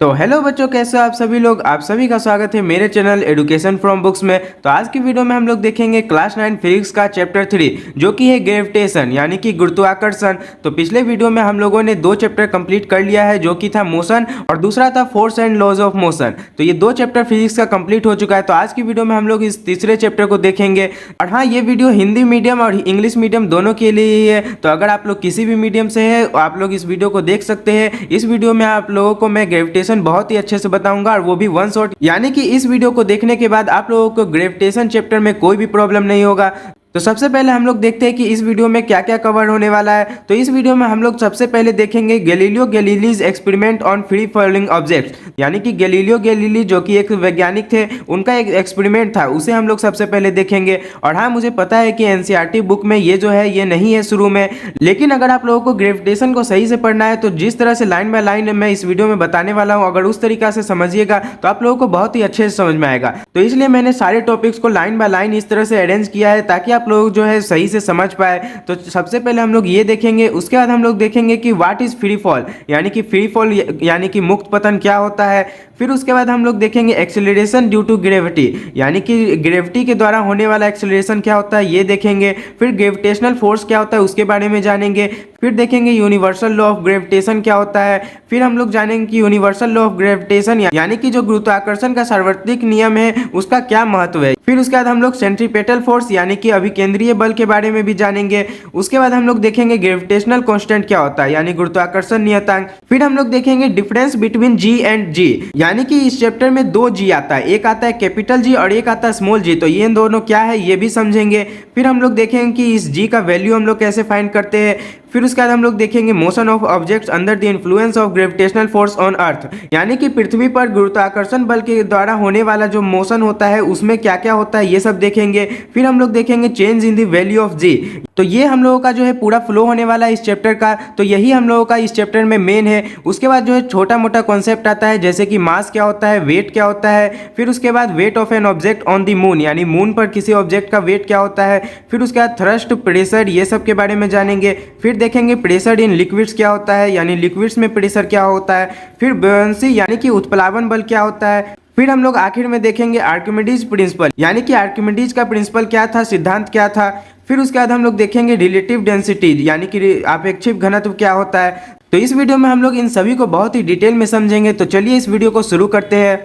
तो हेलो बच्चों, कैसे हो आप सभी लोग। आप सभी का स्वागत है मेरे चैनल एडुकेशन फ्रॉम बुक्स में। तो आज की वीडियो में हम लोग देखेंगे क्लास 9 फिजिक्स का चैप्टर 3 जो कि है ग्रेविटेशन यानी कि गुरुत्वाकर्षण। तो पिछले वीडियो में हम लोगों ने 2 चैप्टर कंप्लीट कर लिया है, जो कि था मोशन और दूसरा था force and laws of motion. तो ये 2 चैप्टर फिजिक्स का कंप्लीट हो चुका है। तो आज की वीडियो में हम लोग इस तीसरे चैप्टर को देखेंगे। और हाँ, ये वीडियो हिंदी मीडियम और इंग्लिश मीडियम दोनों के लिए ही है। तो अगर आप लोग किसी भी मीडियम से है आप लोग इस वीडियो को देख सकते हैं। इस वीडियो में आप लोगों को मैं ग्रेविटेशन बहुत ही अच्छे से बताऊंगा, और वो भी वन शॉट, यानी कि इस वीडियो को देखने के बाद आप लोगों को ग्रेविटेशन चैप्टर में कोई भी प्रॉब्लम नहीं होगा। तो सबसे पहले हम लोग देखते हैं कि इस वीडियो में क्या क्या कवर होने वाला है। तो इस वीडियो में हम लोग सबसे पहले देखेंगे Galileo Galileo's experiment on free falling objects, यानी कि गैलीलियो गैलीली जो कि एक वैज्ञानिक थे, उनका एक एक्सपेरिमेंट था, उसे हम लोग सबसे पहले देखेंगे। और हाँ, मुझे पता है कि एनसीईआरटी बुक में ये जो है ये नहीं है शुरू में, लेकिन अगर आप लोगों को ग्रेविटेशन को सही से पढ़ना है तो जिस तरह से लाइन बाय लाइन मैं इस वीडियो में बताने वाला हूँ, अगर उस तरीका से समझिएगा तो आप लोगों को बहुत ही अच्छे से समझ में आएगा। तो इसलिए मैंने सारे टॉपिक्स को लाइन बाय लाइन इस तरह से अरेंज किया है ताकि आप लोग जो है सही से समझ पाए। तो सबसे पहले हम लोग ये देखेंगे, उसके बाद हम लोग देखेंगे कि व्हाट इज फ्री फॉल, यानी कि फ्री फॉल यानी कि मुक्त पतन क्या होता है। फिर उसके बाद हम लोग देखेंगे एक्सेलरेशन ड्यू टू ग्रेविटी, यानी कि ग्रेविटी के द्वारा होने वाला एक्सेलरेशन क्या होता है ये देखेंगे। फिर ग्रेविटेशनल फोर्स क्या होता है उसके बारे में जानेंगे। फिर देखेंगे यूनिवर्सल लॉ ऑफ ग्रेविटेशन क्या होता है। फिर हम लोग जानेंगे कि यूनिवर्सल लॉ ऑफ ग्रेविटेशन यानी कि जो गुरुत्वाकर्षण का सार्वत्रिक नियम है उसका क्या महत्व है। फिर उसके बाद हम लोग सेंट्रीपेटल फोर्स यानी कि अभिकेंद्रीय बल के बारे में भी जानेंगे। उसके बाद हम लोग देखेंगे ग्रेविटेशनल कांस्टेंट क्या होता है, यानी गुरुत्वाकर्षण नियतांक। फिर हम लोग देखेंगे डिफरेंस बिटवीन जी एंड जी, यानी कि इस चैप्टर में 2 जी आता है, एक आता है कैपिटल जी और एक आता है स्मॉल जी। तो ये दोनों क्या है ये भी समझेंगे। फिर हम लोग देखेंगे कि इस जी का वैल्यू हम लोग कैसे फाइंड करते हैं। फिर उसके बाद हम लोग देखेंगे motion of objects under the influence of gravitational force on earth, यानी कि पृथ्वी पर गुरुत्वाकर्षण बल के द्वारा होने वाला जो मोशन होता है उसमें क्या क्या होता है ये सब देखेंगे। फिर हम लोग देखेंगे change in the value of G. तो ये हम लोगों का जो है पूरा फ्लो होने वाला है इस चैप्टर का। तो यही हम लोगों का इस चैप्टर में मेन है। उसके बाद जो है छोटा मोटा कॉन्सेप्ट आता है, जैसे कि मास क्या होता है, वेट क्या होता है। फिर उसके बाद weight of an object on the moon, यानी मून पर किसी ऑब्जेक्ट का वेट क्या होता है। फिर उसके बाद थ्रस्ट, प्रेशर, ये सब के बारे में जानेंगे। फिर देखेंगे प्रेशर इन लिक्विड्स क्या होता है, यानी लिक्विड्स में प्रेशर क्या होता है। फिर बुयांसी यानी कि उत्प्लावन बल क्या होता है। फिर हम लोग आखिर में देखेंगे आर्किमिडीज प्रिंसिपल, यानी कि आर्किमिडीज का प्रिंसिपल क्या था, सिद्धांत क्या था। फिर उसके बाद हम लोग देखेंगे रिलेटिव डेंसिटी, यानी कि आपेक्षिक घनत्व क्या होता है। तो इस वीडियो में हम लोग इन सभी को बहुत ही डिटेल में समझेंगे। तो चलिए इस वीडियो को शुरू करते हैं।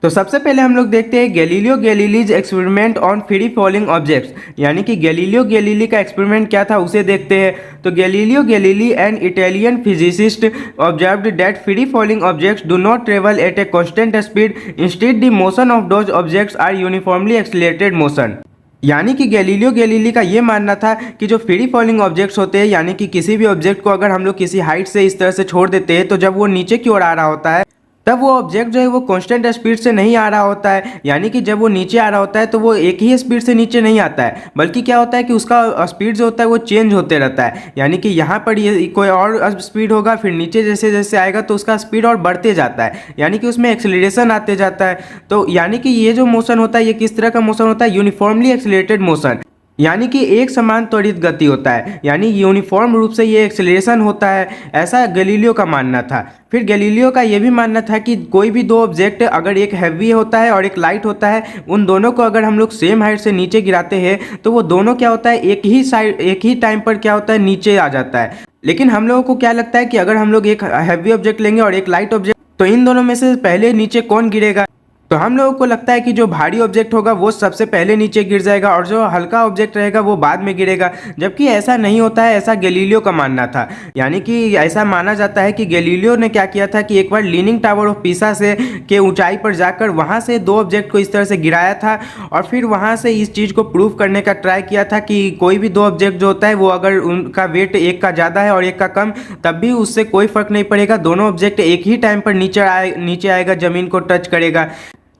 तो सबसे पहले हम लोग देखते हैं Galileo Galileo's experiment on free falling objects, यानी कि गैलीलियो गैलीली का एक्सपेरिमेंट क्या था उसे देखते हैं। तो Galileo Galilei an Italian physicist observed that free falling objects do not travel at a constant speed, instead the motion of those objects are uniformly accelerated motion. यानी कि गैलीलियो गैलीली का ये मानना था कि जो फ्री फॉलिंग ऑब्जेक्ट्स होते हैं, यानी कि किसी भी ऑब्जेक्ट को अगर हम लोग किसी हाइट से इस तरह से छोड़ देते हैं तो जब वो नीचे की ओर आ रहा होता है तब वो ऑब्जेक्ट जो है वो कांस्टेंट स्पीड से नहीं आ रहा होता है। यानी कि जब वो नीचे आ रहा होता है तो वो एक ही स्पीड से नीचे नहीं आता है, बल्कि क्या होता है कि उसका स्पीड जो होता है वो चेंज होते रहता है। यानी कि यहाँ पर ये कोई और स्पीड होगा, फिर नीचे जैसे जैसे आएगा तो उसका स्पीड और बढ़ते जाता है, यानी कि उसमें एक्सेलरेशन आते जाता है। तो यानी कि ये जो मोशन होता है ये किस तरह का मोशन होता है, यूनिफॉर्मली एक्सेलरेटेड मोशन, यानी कि एक समान त्वरित गति होता है, यानी यूनिफॉर्म रूप से ये एक्सेलरेशन होता है, ऐसा गैलीलियो का मानना था। फिर गैलीलियो का ये भी मानना था कि कोई भी 2 ऑब्जेक्ट, अगर एक हैवी होता है और एक लाइट होता है, उन दोनों को अगर हम लोग सेम हाइट से नीचे गिराते हैं तो वो दोनों क्या होता है एक ही साइड एक ही टाइम पर क्या होता है नीचे आ जाता है। लेकिन हम लोगों को क्या लगता है कि अगर हम लोग एक हैवी ऑब्जेक्ट लेंगे और एक लाइट ऑब्जेक्ट, तो इन दोनों में से पहले नीचे कौन गिरेगा। तो हम लोगों को लगता है कि जो भारी ऑब्जेक्ट होगा वो सबसे पहले नीचे गिर जाएगा और जो हल्का ऑब्जेक्ट रहेगा वो बाद में गिरेगा, जबकि ऐसा नहीं होता है, ऐसा गैलीलियो का मानना था। यानी कि ऐसा माना जाता है कि गैलीलियो ने क्या किया था कि एक बार लीनिंग टावर ऑफ पीसा से के ऊंचाई पर जाकर वहां से 2 ऑब्जेक्ट को इस तरह से गिराया था और फिर वहां से इस चीज़ को प्रूव करने का ट्राई किया था कि कोई भी 2 ऑब्जेक्ट जो होता है वो अगर उनका वेट एक का ज़्यादा है और एक का कम, तब भी उससे कोई फर्क नहीं पड़ेगा, दोनों ऑब्जेक्ट एक ही टाइम पर नीचे आएगा, जमीन को टच करेगा।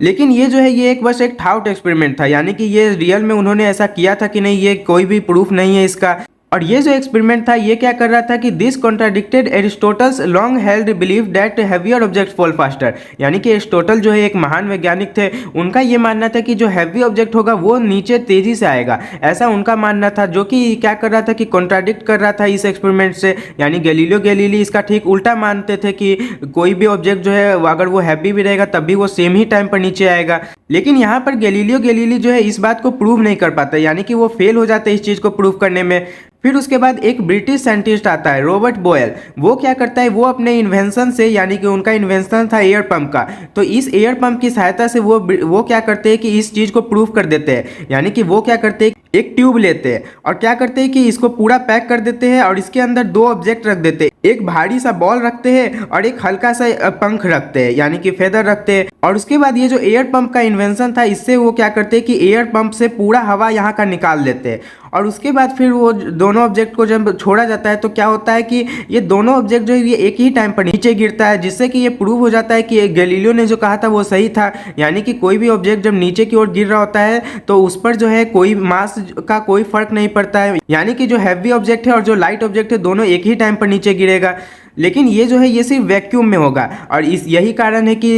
लेकिन ये जो है ये बस एक थाउट एक्सपेरिमेंट था, यानी कि ये रियल में उन्होंने ऐसा किया था कि नहीं ये कोई भी प्रूफ नहीं है इसका। और ये जो एक्सपेरिमेंट था ये क्या कर रहा था कि this contradicted Aristotle's long held belief that heavier object fall faster, यानी कि एरिस्टोटल जो है एक महान वैज्ञानिक थे, उनका ये मानना था कि जो हैवी ऑब्जेक्ट होगा वो नीचे तेजी से आएगा, ऐसा उनका मानना था, जो कि क्या कर रहा था कि कॉन्ट्राडिक्ट कर रहा था इस एक्सपेरिमेंट से। यानी गैलीलियो गैलीली इसका ठीक उल्टा मानते थे कि कोई भी ऑब्जेक्ट जो है अगर वो हैवी भी रहेगा तब भी वो सेम ही टाइम पर नीचे आएगा। लेकिन यहाँ पर गैलीलियो गैलीली जो है इस बात को प्रूव नहीं कर पाता, यानी कि वो फेल हो जाते इस चीज़ को प्रूव करने में। फिर उसके बाद एक ब्रिटिश साइंटिस्ट आता है रॉबर्ट बोयल, वो क्या करता है, वो अपने इन्वेंशन से, यानी कि उनका इन्वेंशन था एयर पंप का, तो इस एयर पंप की सहायता से वो क्या करते हैं कि इस चीज़ को प्रूव कर देते हैं। यानी कि वो क्या करते हैं, एक ट्यूब लेते हैं और क्या करते हैं कि इसको पूरा पैक कर देते हैं और इसके अंदर दो ऑब्जेक्ट रख देते हैं, एक भारी सा बॉल रखते हैं और एक हल्का सा पंख रखते हैं, यानी कि फेदर रखते हैं। और उसके बाद ये जो एयर पंप का इन्वेंशन था, इससे वो क्या करते हैं कि एयर पंप से पूरा हवा यहाँ का निकाल देते हैं। और उसके बाद फिर वो दोनों ऑब्जेक्ट को जब छोड़ा जाता है तो क्या होता है कि ये दोनों ऑब्जेक्ट जो है ये एक ही टाइम पर नीचे गिरता है, जिससे कि ये प्रूव हो जाता है कि गैलीलियो ने जो कहा था वो सही था। यानी कि कोई भी ऑब्जेक्ट जब नीचे की ओर गिर रहा होता है तो उस पर जो है कोई मास का कोई फर्क नहीं पड़ता है, यानी कि जो हैवी ऑब्जेक्ट है और जो लाइट ऑब्जेक्ट है दोनों एक ही टाइम पर नीचे गिरेगा। लेकिन ये जो है ये सिर्फ वैक्यूम में होगा, और यही कारण है कि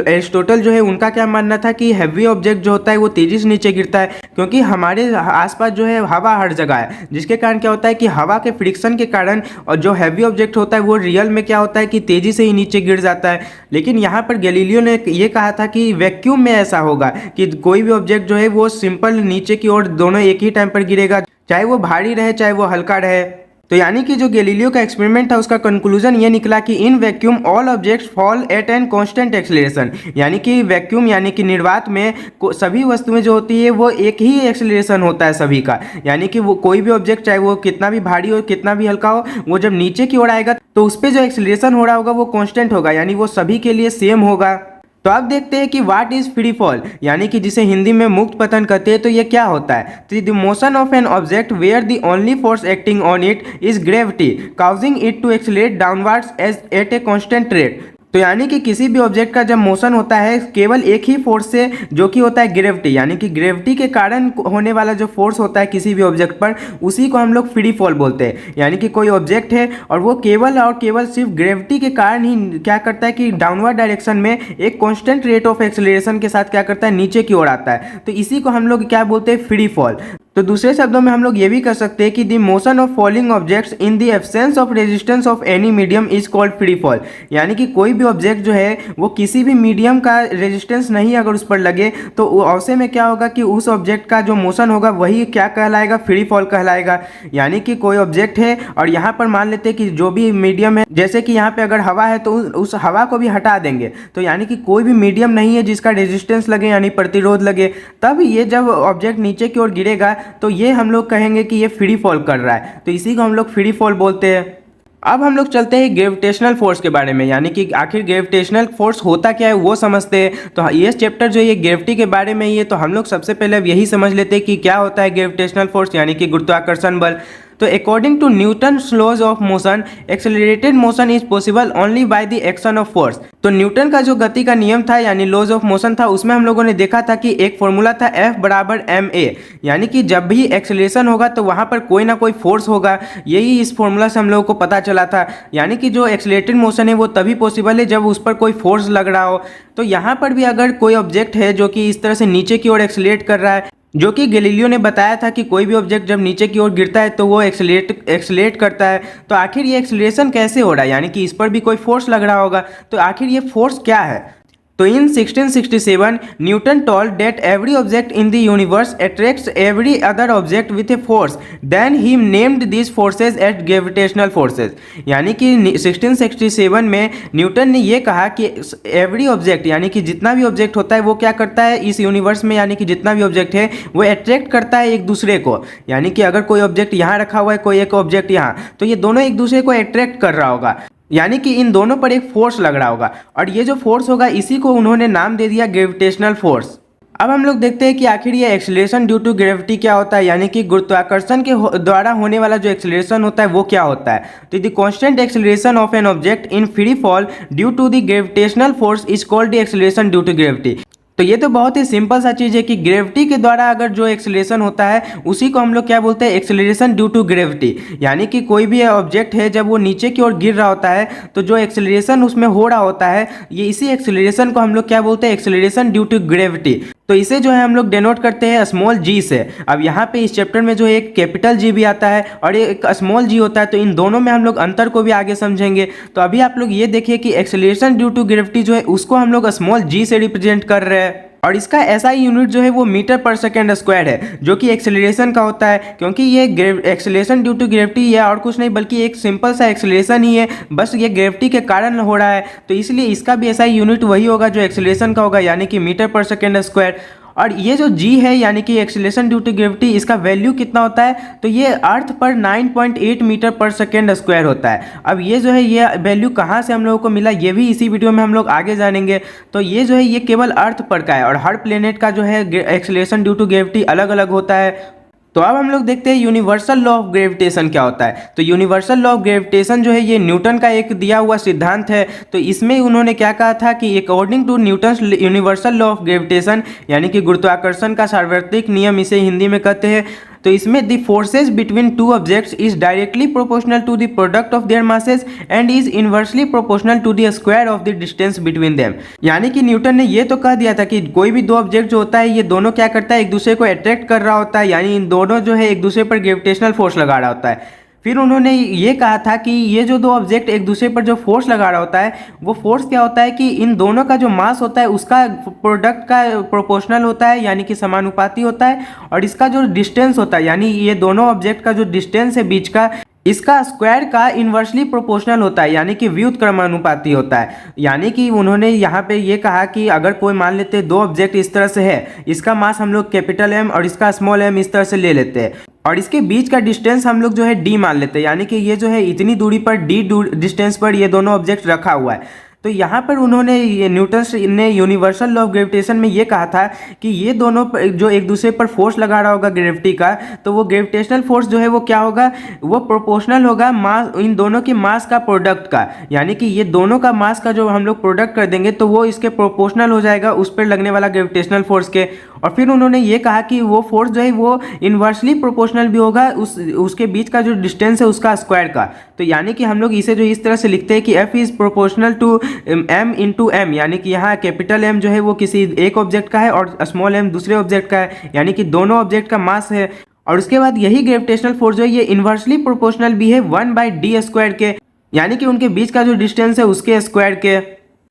एरिस्टोटल जो है उनका क्या मानना था कि हैवी ऑब्जेक्ट जो होता है वो तेजी से नीचे गिरता है, क्योंकि हमारे आसपास जो है हवा हर जगह है, जिसके कारण क्या होता है कि हवा के फ्रिक्शन के कारण और जो हैवी ऑब्जेक्ट होता है वो रियल में क्या होता है कि तेजी से ही नीचे गिर जाता है। लेकिन यहाँ पर गैलीलियो ने ये कहा था कि वैक्यूम में ऐसा होगा कि कोई भी ऑब्जेक्ट जो है वो सिंपल नीचे की ओर दोनों एक ही टाइम पर गिरेगा, चाहे वो भारी रहे चाहे वो हल्का रहे। तो यानी कि जो गैलीलियो का एक्सपेरिमेंट था उसका कंक्लूजन ये निकला कि in vacuum all objects fall at an constant acceleration, यानी कि वैक्यूम यानी कि निर्वात में सभी वस्तुएं जो होती है वो एक ही एक्सेलरेशन होता है सभी का, यानी कि वो कोई भी ऑब्जेक्ट चाहे वो कितना भी भारी हो कितना भी हल्का हो, वो जब नीचे की ओर आएगा तो उस पर जो एक्सेलरेशन हो रहा होगा वो कांस्टेंट होगा, यानी वो सभी के लिए सेम होगा। तो आप देखते हैं कि व्हाट इज फ्री फॉल, यानी कि जिसे हिंदी में मुक्त पतन कहते हैं, तो ये क्या होता है। तो the motion of an object where the only force acting on it is gravity causing it to accelerate downwards as at a constant rate. तो यानी कि किसी भी ऑब्जेक्ट का जब मोशन होता है केवल एक ही फोर्स से, जो कि होता है ग्रेविटी, यानी कि ग्रेविटी के कारण होने वाला जो फोर्स होता है किसी भी ऑब्जेक्ट पर, उसी को हम लोग फ्री फॉल बोलते हैं। यानी कि कोई ऑब्जेक्ट है और वो केवल और केवल सिर्फ ग्रेविटी के कारण ही क्या करता है कि डाउनवर्ड डायरेक्शन में एक कांस्टेंट रेट ऑफ एक्सेलरेशन के साथ क्या करता है, नीचे की ओर आता है, तो इसी को हम लोग क्या बोलते हैं, फ्री फॉल। तो दूसरे शब्दों में हम लोग ये भी कर सकते हैं कि the motion of falling objects in the absence of resistance of any medium is called free fall, यानी कि कोई भी ऑब्जेक्ट जो है वो किसी भी मीडियम का रेजिस्टेंस नहीं अगर उस पर लगे तो ऐसे में क्या होगा कि उस ऑब्जेक्ट का जो मोशन होगा वही क्या कहलाएगा, फ्री फॉल कहलाएगा। यानी कि कोई ऑब्जेक्ट है और यहाँ पर मान लेते हैं कि जो भी मीडियम है, जैसे कि यहाँ पे अगर हवा है तो उस हवा को भी हटा देंगे, तो यानी कि कोई भी मीडियम नहीं है जिसका रेजिस्टेंस लगे यानी प्रतिरोध लगे, तब ये जब ऑब्जेक्ट नीचे की ओर गिरेगा तो ये हम लोग कहेंगे कि ये फ्री फॉल कर रहा है, तो इसी को हम लोग फ्री फॉल बोलते हैं। अब हम लोग चलते हैं ग्रेविटेशनल फोर्स के बारे में, यानी कि आखिर ग्रेविटेशनल फोर्स होता क्या है वो समझते हैं। तो ये चैप्टर जो है ये ग्रेविटी के बारे में ही है, तो हम लोग सबसे पहले अब यही समझ लेते हैं कि क्या होता है ग्रेविटेशनल फोर्स, यानी कि गुरुत्वाकर्षण बल। तो according to Newton's laws of motion accelerated motion is possible only by the action of force. तो न्यूटन का जो गति का नियम था यानी लॉज ऑफ मोशन था, उसमें हम लोगों ने देखा था कि एक फॉर्मूला था F बराबर ma, यानी कि जब भी एक्सेलरेशन होगा तो वहां पर कोई ना कोई फोर्स होगा, यही इस फॉर्मूला से हम लोगों को पता चला था। यानी कि जो एक्सेलरेटेड मोशन है वो तभी पॉसिबल है जब उस पर कोई फोर्स लग रहा हो। तो यहाँ पर भी अगर कोई ऑब्जेक्ट है जो कि इस तरह से नीचे की ओर एक्सेलरेट कर रहा है, जो कि गैलीलियो ने बताया था कि कोई भी ऑब्जेक्ट जब नीचे की ओर गिरता है तो वो एक्सेलरेट करता है, तो आखिर ये एक्सेलरेशन कैसे हो रहा है, यानी कि इस पर भी कोई फोर्स लग रहा होगा, तो आखिर ये फोर्स क्या है। तो in 1667 Newton told that every object in the universe attracts every other object with a force, then he named this forces at gravitational forces. यानी कि 1667 में न्यूटन ने ये कहा कि एवरी ऑब्जेक्ट यानी कि जितना भी ऑब्जेक्ट होता है वो क्या करता है इस यूनिवर्स में, यानी कि जितना भी ऑब्जेक्ट है वो अट्रैक्ट करता है एक दूसरे को। यानी कि अगर कोई ऑब्जेक्ट यहाँ रखा हुआ है कोई एक ऑब्जेक्ट यहाँ, तो ये दोनों एक दूसरे को अट्रैक्ट कर रहा होगा, यानी कि इन दोनों पर एक फोर्स लग रहा होगा, और ये जो फोर्स होगा इसी को उन्होंने नाम दे दिया ग्रेविटेशनल फोर्स। अब हम लोग देखते हैं कि आखिर ये एक्सेलरेशन ड्यू टू ग्रेविटी क्या होता है, यानी कि गुरुत्वाकर्षण के द्वारा होने वाला जो एक्सेलरेशन होता है वो क्या होता है। तो the constant acceleration of an object in free fall due to the gravitational force is called the acceleration due to gravity. तो ये तो बहुत ही सिंपल सा चीज़ है कि ग्रेविटी के द्वारा अगर जो एक्सेलरेशन होता है उसी को हम लोग क्या बोलते हैं, एक्सेलरेशन ड्यू टू ग्रेविटी। यानी कि कोई भी ऑब्जेक्ट है जब वो नीचे की ओर गिर रहा होता है तो जो एक्सेलरेशन उसमें हो रहा होता है, ये इसी एक्सेलरेशन को हम लोग क्या बोलते हैं, एक्सेलरेशन ड्यू टू ग्रेविटी। तो इसे जो है हम लोग डिनोट करते हैं स्मॉल जी से। अब यहाँ पे इस चैप्टर में जो है एक कैपिटल जी भी आता है और एक स्मॉल जी होता है, तो इन दोनों में हम लोग अंतर को भी आगे समझेंगे। तो अभी आप लोग ये देखिए कि एक्सेलरेशन ड्यू टू ग्रेविटी जो है उसको हम लोग स्मॉल जी से रिप्रेजेंट कर रहे हैं और इसका एसआई यूनिट जो है वो मीटर पर सेकेंड स्क्वायर है, जो कि एक्सेलरेशन का होता है। क्योंकि ये एक्सेलरेशन ड्यू टू ग्रेविटी ये और कुछ नहीं बल्कि एक सिंपल सा एक्सेलरेशन ही है, बस ये ग्रेविटी के कारण हो रहा है, तो इसलिए इसका भी एसआई यूनिट वही होगा जो एक्सेलरेशन का होगा, यानी कि मीटर पर सेकेंड स्क्वायर। और ये जो g है यानी कि एक्सेलरेशन ड्यू टू ग्रेविटी, इसका वैल्यू कितना होता है, तो ये अर्थ पर 9.8 मीटर पर सेकेंड स्क्वायर होता है। अब ये जो है ये वैल्यू कहाँ से हम लोगों को मिला ये भी इसी वीडियो में हम लोग आगे जानेंगे। तो ये जो है ये केवल अर्थ पर का है और हर प्लेनेट का जो है एक्सेलरेशन ड्यू टू ग्रेविटी अलग अलग होता है। तो अब हम लोग देखते हैं यूनिवर्सल लॉ ऑफ ग्रेविटेशन क्या होता है। तो यूनिवर्सल लॉ ऑफ ग्रेविटेशन जो है ये न्यूटन का एक दिया हुआ सिद्धांत है। तो इसमें उन्होंने क्या कहा था कि according to Newton's universal law of gravitation, यानी कि गुरुत्वाकर्षण का सार्वत्रिक नियम इसे हिंदी में कहते हैं। तो इसमें the forces between two objects is directly proportional to the product of their masses and is inversely proportional to the square of the distance between them. यानी कि न्यूटन ने ये तो कह दिया था कि कोई भी दो ऑब्जेक्ट जो होता है ये दोनों क्या करता है, एक दूसरे को अट्रैक्ट कर रहा होता है, यानी इन दोनों जो है एक दूसरे पर ग्रेविटेशनल फोर्स लगा रहा होता है। फिर उन्होंने ये कहा था कि ये जो दो ऑब्जेक्ट एक दूसरे पर जो फोर्स लगा रहा होता है वो फोर्स क्या होता है कि इन दोनों का जो मास होता है उसका प्रोडक्ट का प्रोपोर्शनल होता है, यानी कि समानुपाती होता है। और इसका जो डिस्टेंस होता है, यानी ये दोनों ऑब्जेक्ट का जो डिस्टेंस है बीच का, इसका स्क्वायर का इन्वर्सली प्रोपोर्शनल होता है, यानी कि व्युत्क्रमानुपाती होता है। यानी कि उन्होंने यहाँ पे ये कहा कि अगर कोई मान लेते हैं दो ऑब्जेक्ट इस तरह से है, इसका मास हम लोग कैपिटल एम और इसका स्मॉल एम इस तरह से ले लेते हैं और इसके बीच का डिस्टेंस हम लोग जो है डी मान लेते हैं, यानी कि ये जो है इतनी दूरी पर डी डिस्टेंस पर ये दोनों ऑब्जेक्ट रखा हुआ है। तो यहाँ पर उन्होंने न्यूटन ने यूनिवर्सल लॉ ऑफ ग्रेविटेशन में ये कहा था कि ये दोनों जो एक दूसरे पर फोर्स लगा रहा होगा ग्रेविटी का, तो वो ग्रेविटेशनल फोर्स जो है वो क्या होगा, वो प्रोपोर्शनल होगा मास, इन दोनों की मास का प्रोडक्ट का। यानी कि ये दोनों का मास का जो हम लोग प्रोडक्ट कर देंगे तो वो इसके प्रोपोर्शनल हो जाएगा उस पर लगने वाला ग्रेविटेशनल फोर्स के। और फिर उन्होंने ये कहा कि वो फोर्स जो है वो इन्वर्सली प्रोपोर्शनल भी होगा उसके बीच का जो डिस्टेंस है उसका स्क्वायर का। तो यानी कि हम लोग इसे जो इस तरह से लिखते हैं कि F is proportional to m into M, यानी कि यहाँ कैपिटल M जो है वो किसी एक ऑब्जेक्ट का है और स्मॉल m दूसरे ऑब्जेक्ट का है, यानी कि दोनों ऑब्जेक्ट का मास है। और उसके बाद यही ग्रेविटेशनल फोर्स जो है ये इन्वर्सली प्रोपोर्शनल भी है 1/d स्क्वायर के, यानी कि उनके बीच का जो डिस्टेंस है उसके स्क्वायर के।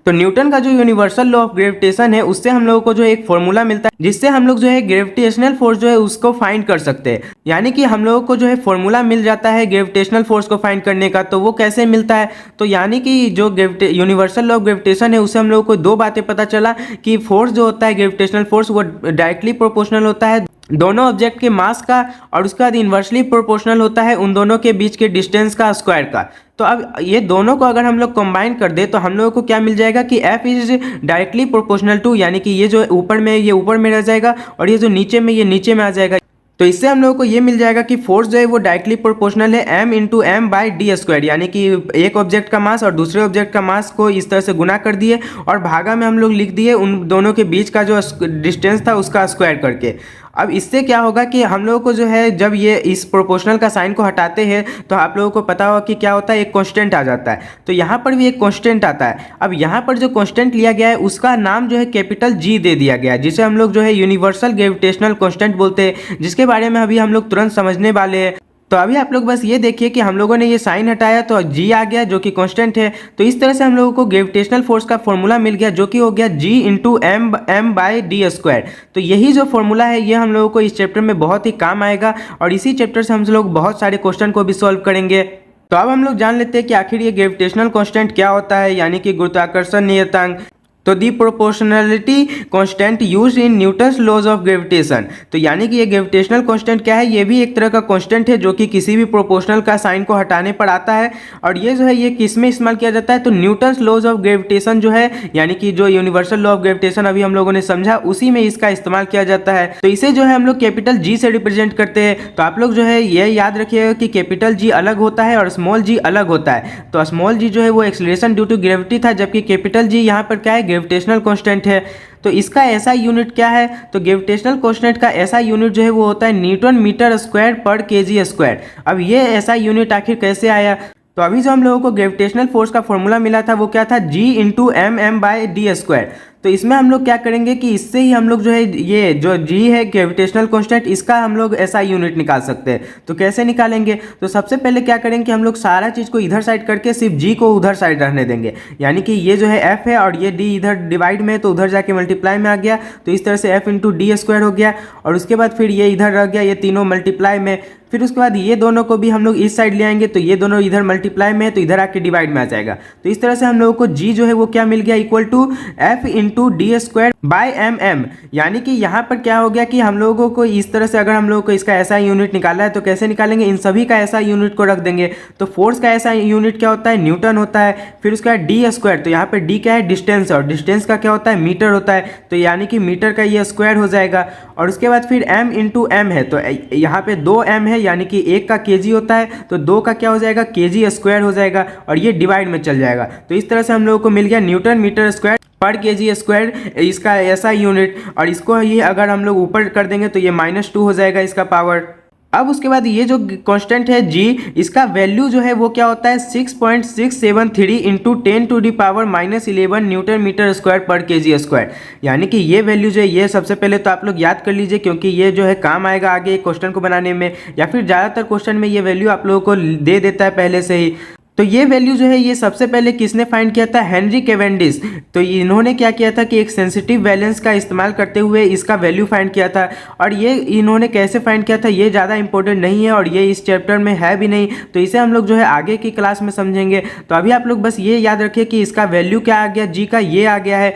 तो न्यूटन का जो यूनिवर्सल लॉ ऑफ ग्रेविटेशन है उससे हम लोगों को जो एक फॉर्मूला मिलता है जिससे हम लोग जो है ग्रेविटेशनल फोर्स जो है उसको फाइंड कर सकते हैं। यानी कि हम लोगों को जो है फॉर्मूला मिल जाता है ग्रेविटेशनल फोर्स को फाइंड करने का। तो वो कैसे मिलता है, तो यानी कि जो यूनिवर्सल लॉ ऑफ ग्रेविटेशन है उससे हम लोगों को दो बातें पता चला कि फोर्स जो होता है ग्रेविटेशनल फोर्स वो डायरेक्टली प्रोपोर्शनल होता है दोनों ऑब्जेक्ट के मास का, और उसके बाद इन्वर्सली प्रोपोर्शनल होता है उन दोनों के बीच के डिस्टेंस का स्क्वायर का। तो अब ये दोनों को अगर हम लोग कंबाइन कर दे तो हम लोगों को क्या मिल जाएगा कि F is directly proportional to, यानी कि ये जो ऊपर में ये ऊपर में रह जाएगा और ये जो नीचे में ये नीचे में आ जाएगा। तो इससे हम लोगों को ये मिल जाएगा कि फोर्स जो है वो डायरेक्टली प्रोपोर्शनल है m into M by D square, यानी कि एक ऑब्जेक्ट का मास और दूसरे ऑब्जेक्ट का मास को इस तरह से गुना कर दिए और भागा में हम लोग लिख दिए उन दोनों के बीच का जो डिस्टेंस था उसका स्क्वायर करके। अब इससे क्या होगा कि हम लोगों को जो है जब ये इस प्रोपोर्शनल का साइन को हटाते हैं तो आप लोगों को पता होगा कि क्या होता है, एक कांस्टेंट आ जाता है। तो यहाँ पर भी एक कांस्टेंट आता है। अब यहाँ पर जो कांस्टेंट लिया गया है उसका नाम जो है कैपिटल G दे दिया गया है, जिसे हम लोग जो है यूनिवर्सल ग्रेविटेशनल कांस्टेंट बोलते हैं, जिसके बारे में अभी हम लोग तुरंत समझने वाले हैं। तो अभी आप लोग बस ये देखिए कि हम लोगों ने ये साइन हटाया तो G आ गया जो कि कांस्टेंट है। तो इस तरह से हम लोगों को ग्रेविटेशनल फोर्स का फॉर्मूला मिल गया जो कि हो गया G into M by D square. तो यही जो फॉर्मूला है ये हम लोगों को इस चैप्टर में बहुत ही काम आएगा और इसी चैप्टर से हम लोग बहुत सारे क्वेश्चन को भी सॉल्व करेंगे। तो अब हम लोग जान लेते हैं कि आखिर ये ग्रेविटेशनल कांस्टेंट क्या होता है, यानी कि गुरुत्वाकर्षण नियतांक। तो the proportionality constant used in Newton's laws of gravitation. तो यानी कि ये ग्रेविटेशनल कांस्टेंट क्या है, ये भी एक तरह का कांस्टेंट है जो कि किसी भी प्रोपोर्शनल का साइन को हटाने पर आता है। और ये जो है ये किस में इस्तेमाल किया जाता है, तो न्यूटन्स लॉज ऑफ ग्रेविटेशन जो है, यानी कि जो यूनिवर्सल लॉ ऑफ ग्रेविटेशन अभी हम लोगों ने समझा उसी में इसका इस्तेमाल किया जाता है। तो इसे जो है हम लोग कैपिटल G से रिप्रेजेंट करते हैं। तो आप लोग जो है ये याद रखिएगा कि कैपिटल G अलग होता है और स्मॉल g अलग होता है। तो स्मॉल g जो है वो एक्सेलरेशन ड्यू टू ग्रेविटी था, जबकि कैपिटल G यहाँ पर क्या है, ग्रेविटेशनल कांस्टेंट है। तो इसका ऐसा यूनिट क्या है, तो ग्रेविटेशनल कांस्टेंट का ऐसा यूनिट जो है वो होता है न्यूटन मीटर स्क्वायर पर केजी स्क्वायर। अब ये ऐसा यूनिट आखिर कैसे आया, तो अभी जो हम लोगों को ग्रेविटेशनल फोर्स का फॉर्मूला मिला था वो क्या था, G into M M by D square. तो इसमें हम लोग क्या करेंगे कि इससे ही हम लोग जो है ये जो G है ग्रेविटेशनल कांस्टेंट, इसका हम लोग ऐसा यूनिट निकाल सकते हैं। तो कैसे निकालेंगे, तो सबसे पहले क्या करेंगे कि हम लोग सारा चीज़ को इधर साइड करके सिर्फ G को उधर साइड रहने देंगे। यानी कि ये जो है F है और ये D इधर डिवाइड में है तो उधर जाके मल्टीप्लाई में आ गया, तो इस तरह से F इंटू डी स्क्वायर हो गया। और उसके बाद फिर ये इधर रह गया, ये तीनों मल्टीप्लाई में। फिर उसके बाद ये दोनों को भी हम लोग इस साइड ले आएंगे, तो ये दोनों इधर मल्टीप्लाई में है तो इधर आके डिवाइड में आ जाएगा। तो इस तरह से हम लोगों को G जो है वो क्या मिल गया, equal to F into D square by M M. यानी कि यहाँ पर क्या हो गया कि हम लोगों को इस तरह से अगर हम लोगों को इसका ऐसा यूनिट निकालना है तो कैसे निकालेंगे, इन सभी का ऐसा यूनिट को रख देंगे। तो फोर्स का ऐसा यूनिट क्या होता है, न्यूटन होता है। फिर उसका डी स्क्वायर, तो यहाँ पर डी क्या है, डिस्टेंस, और डिस्टेंस का क्या होता है, मीटर होता है। तो यानी कि मीटर का ये स्क्वायर हो जाएगा। और उसके बाद फिर m इंटू एम है, तो यहाँ पे 2m है, यानी कि एक का kg होता है तो 2 का क्या हो जाएगा, kg स्क्वायर हो जाएगा, और ये डिवाइड में चल जाएगा। तो इस तरह से हम लोगों को मिल गया न्यूटन मीटर स्क्वायर पर केजी स्क्वायर, इसका ऐसा यूनिट। और इसको ये अगर हम लोग ऊपर कर देंगे तो ये -2 हो जाएगा इसका पावर। अब उसके बाद ये जो कांस्टेंट है G, इसका वैल्यू जो है वो क्या होता है 6.673 इंटू 10⁻11 न्यूटन मीटर स्क्वायर पर केजी स्क्वायर। यानी कि ये वैल्यू जो है ये सबसे पहले तो आप लोग याद कर लीजिए, क्योंकि ये जो है काम आएगा आगे क्वेश्चन को बनाने में, या फिर ज़्यादातर क्वेश्चन में ये वैल्यू आप लोगों को दे देता है पहले से ही। तो ये वैल्यू जो है ये सबसे पहले किसने फाइंड किया था, हेनरी कैवेंडिश। तो इन्होंने क्या किया था कि एक सेंसिटिव बैलेंस का इस्तेमाल करते हुए इसका वैल्यू फाइंड किया था। और ये इन्होंने कैसे फाइंड किया था ये ज़्यादा इंपॉर्टेंट नहीं है और ये इस चैप्टर में है भी नहीं, तो इसे हम लोग जो है आगे की क्लास में समझेंगे। तो अभी आप लोग बस ये याद रखिए कि इसका वैल्यू क्या आ गया, जी का ये आ गया है।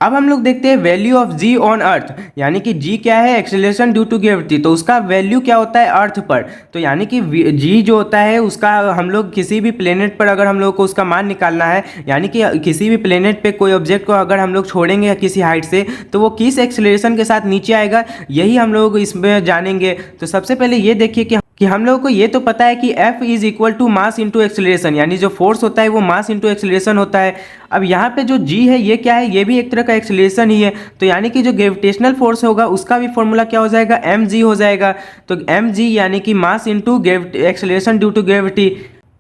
अब हम लोग देखते हैं value of G on earth, यानी कि जी क्या है, एक्सेलरेशन ड्यू टू ग्रेविटी। तो उसका वैल्यू क्या होता है अर्थ पर। तो यानी कि जी जो होता है उसका हम लोग किसी भी प्लेनेट पर अगर हम लोग को उसका मान निकालना है, यानी कि किसी भी प्लेनेट पे कोई ऑब्जेक्ट को अगर हम लोग छोड़ेंगे किसी हाइट से तो वो किस एक्सेलरेशन के साथ नीचे आएगा, यही हम लोग इसमें जानेंगे। तो सबसे पहले ये देखिए कि हम लोगों को ये तो पता है कि F is equal to mass into acceleration, यानी जो फोर्स होता है वो मास इंटू एक्सेलरेशन होता है। अब यहाँ पे जो G है ये क्या है, ये भी एक तरह का एक्सेलरेशन ही है। तो यानी कि जो ग्रेविटेशनल फोर्स होगा उसका भी फॉर्मूला क्या हो जाएगा, mg हो जाएगा। तो mg यानी कि mass into acceleration due to gravity.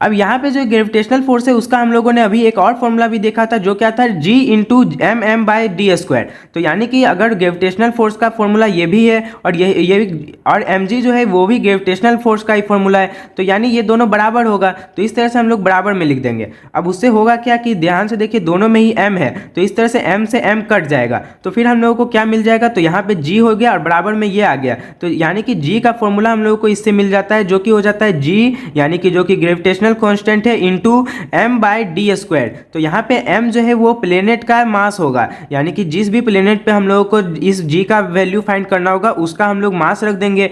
अब यहाँ पे जो ग्रेविटेशनल फोर्स है उसका हम लोगों ने अभी एक और फॉर्मूला भी देखा था, जो क्या था, G into M M by D square. तो यानी कि अगर ग्रेविटेशनल फोर्स का फॉर्मूला ये भी है और ये भी, और mg जो है वो भी ग्रेविटेशनल फोर्स का ही फॉर्मूला है, तो यानी ये दोनों बराबर होगा। तो इस तरह से हम लोग बराबर में लिख देंगे। अब उससे होगा क्या कि ध्यान से देखिए दोनों में ही m है, तो इस तरह से m से m कट जाएगा, तो फिर हम लोगों को क्या मिल जाएगा, तो यहाँ पे g हो गया और बराबर में ये आ गया। तो यानी कि g का फॉर्मूला हम लोगों को इससे मिल जाता है, जो कि हो जाता है g यानी कि जो कि ग्रेविटेशनल कांस्टेंट है into M by D square. तो यहाँ पे m जो है वो प्लेनेट का मास होगा, यानी कि जिस भी प्लेनेट पे हम लोगों को इस g का वैल्यू फाइंड करना होगा उसका हम लोग मास रख देंगे।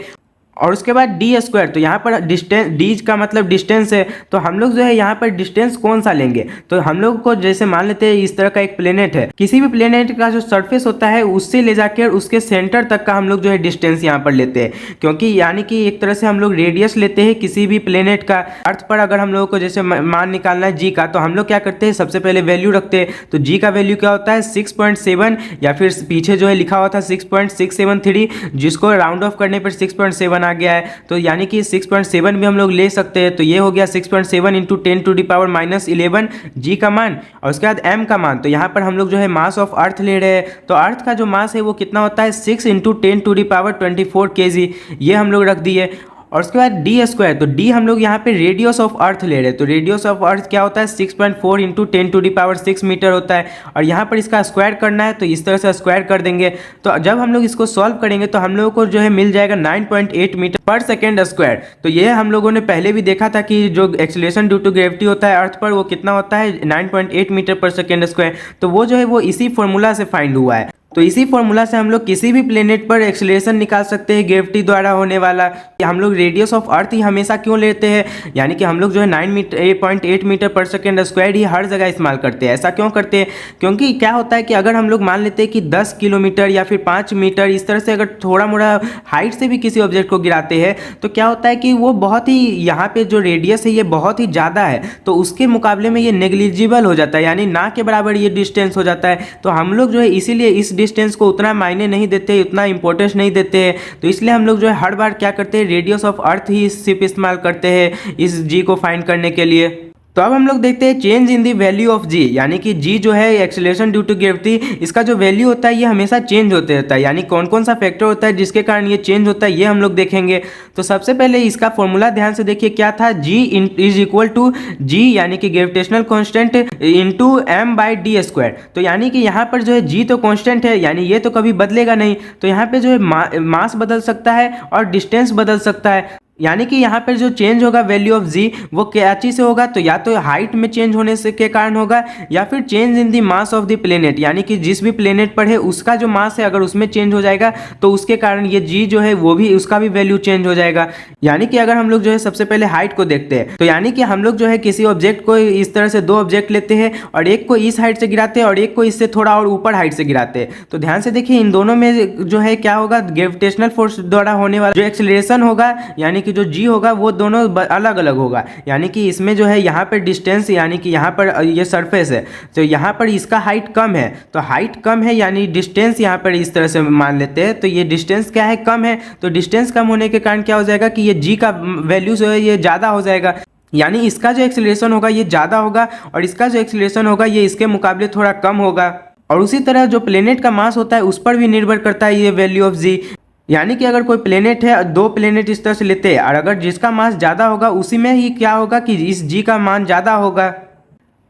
और उसके बाद डी स्क्वायर, तो यहाँ पर डिस्टेंस, डी का मतलब डिस्टेंस है, तो हम लोग जो है यहाँ पर डिस्टेंस कौन सा लेंगे, तो हम लोग को जैसे मान लेते हैं इस तरह का एक प्लेनेट है, किसी भी प्लेनेट का जो सरफेस होता है उससे ले जाकर उसके सेंटर तक का हम लोग जो है डिस्टेंस यहाँ पर लेते हैं, क्योंकि यानी कि एक तरह से हम लोग रेडियस लेते हैं किसी भी प्लेनेट का। अर्थ पर अगर हम लोगों को जैसे मान निकालना है जी का, तो हम लोग क्या करते हैं, सबसे पहले वैल्यू रखते हैं। तो जी का वैल्यू क्या होता है 6.7, या फिर पीछे जो है लिखा हुआ था 6.673, जिसको राउंड ऑफ करने पर 6.7 आ गया है। तो यानी कि 6.7 भी हम लोग ले सकते हैं। तो ये हो गया 6.7 इंटू 10⁻⁻11 जी का मान, और उसके बाद m का मान। तो यहाँ पर हम लोग जो है मास ऑफ अर्थ ले रहे हैं, तो अर्थ का जो मास है वो कितना होता है 6 इंटू 10⁻24 kg, ये हम लोग रख दिए। और उसके बाद डी स्क्वायर, तो डी हम लोग यहाँ पे रेडियस ऑफ अर्थ ले रहे हैं, तो रेडियस ऑफ अर्थ क्या होता है 6.4 इंटू 10⁻6 मीटर होता है। और यहाँ पर इसका स्क्वायर करना है, तो इस तरह से स्क्वायर कर देंगे। तो जब हम लोग इसको सॉल्व करेंगे तो हम लोगों को जो है मिल जाएगा 9.8 मीटर पर सेकेंड स्क्वायर। तो ये हम लोगों ने पहले भी देखा था कि जो एक्सेलरेशन ड्यू टू ग्रेविटी होता है अर्थ पर वो कितना होता है 9.8 मीटर पर सेकेंड स्क्वायर। तो वो जो है वो इसी फॉर्मूला से फाइंड हुआ है। तो इसी फॉर्मूला से हम लोग किसी भी प्लेनेट पर एक्सेलरेशन निकाल सकते हैं ग्रेविटी द्वारा होने वाला। हम लोग रेडियस ऑफ अर्थ ही हमेशा क्यों लेते हैं, यानी कि हम लोग जो है 9.8 मीटर पर सेकेंड स्क्वायर ही हर जगह इस्तेमाल करते हैं। ऐसा क्यों करते हैं, क्योंकि क्या होता है कि अगर हम लोग मान लेते हैं कि 10 किलोमीटर या फिर 5 मीटर इस तरह से अगर थोड़ा मोड़ा हाइट से भी किसी ऑब्जेक्ट को गिराते हैं तो क्या होता है कि वो बहुत ही, यहाँ पे जो रेडियस है ये बहुत ही ज़्यादा है, तो उसके मुकाबले में ये नेग्लिजिबल हो जाता है, यानी ना के बराबर ये डिस्टेंस हो जाता है। तो हम लोग जो है इसीलिए इस डिस्टेंस को उतना मायने नहीं देते, उतना इंपॉर्टेंस नहीं देते हैं। तो इसलिए हम लोग जो है हर बार क्या करते हैं, रेडियस ऑफ अर्थ ही सिर्फ इस्तेमाल करते हैं इस जी को फाइंड करने के लिए। तो अब हम लोग देखते हैं change in the value of G, यानी कि जी जो है एक्सेलरेशन ड्यू टू ग्रेविटी, इसका जो वैल्यू होता है ये हमेशा चेंज होते रहता है, यानी कौन कौन सा फैक्टर होता है जिसके कारण ये चेंज होता है ये हम लोग देखेंगे। तो सबसे पहले इसका फॉर्मूला ध्यान से देखिए क्या था, G is equal to G यानी कि gravitational constant into M by D square. तो यानी कि यहाँ पर जो है जी तो कॉन्स्टेंट है, यानी ये तो कभी बदलेगा नहीं, तो यहाँ पे जो है मास बदल सकता है और डिस्टेंस बदल सकता है, यानी कि यहाँ पर जो चेंज होगा वैल्यू ऑफ जी वो क्या चीज़ से होगा, तो या तो हाइट में चेंज होने से के कारण होगा या फिर change in the mass of the planet, यानी कि जिस भी प्लेनेट पर है उसका जो मास है अगर उसमें चेंज हो जाएगा तो उसके कारण ये जी जो है वो भी उसका भी वैल्यू चेंज हो जाएगा। यानी कि अगर हम लोग जो है सबसे पहले हाइट को देखते हैं, तो यानी कि हम लोग जो है किसी ऑब्जेक्ट को इस तरह से दो ऑब्जेक्ट लेते हैं और एक को इस हाइट से गिराते हैं और एक को इससे थोड़ा और ऊपर हाइट से गिराते हैं। तो ध्यान से देखिए इन दोनों में जो है क्या होगा, ग्रेविटेशनल फोर्स द्वारा होने वाला जो एक्सेलरेशन होगा यानी कि जो जी होगा वो दोनों अलग अलग होगा। यानी कि इसमें जो है यहाँ पर डिस्टेंस, यानी कि यहाँ पर ये सरफेस है तो यहाँ पर इसका हाइट कम है, तो हाइट कम है यानी डिस्टेंस यहाँ पर इस तरह से मान लेते हैं, तो ये डिस्टेंस क्या है, कम है, तो डिस्टेंस कम होने के कारण क्या हो जाएगा कि ये जी का वैल्यू जो है ये ज़्यादा हो जाएगा, यानी इसका जो एक्सेलरेशन होगा ये ज़्यादा होगा और इसका जो एक्सेलरेशन होगा ये इसके मुकाबले थोड़ा कम होगा। और उसी तरह जो प्लेनेट का मास होता है उस पर भी निर्भर करता है ये वैल्यू ऑफ जी, यानी कि अगर कोई प्लेनेट है, दो प्लेनेट इस तरह से लेते हैं और अगर जिसका मास ज़्यादा होगा उसी में ही क्या होगा कि इस जी का मान ज़्यादा होगा।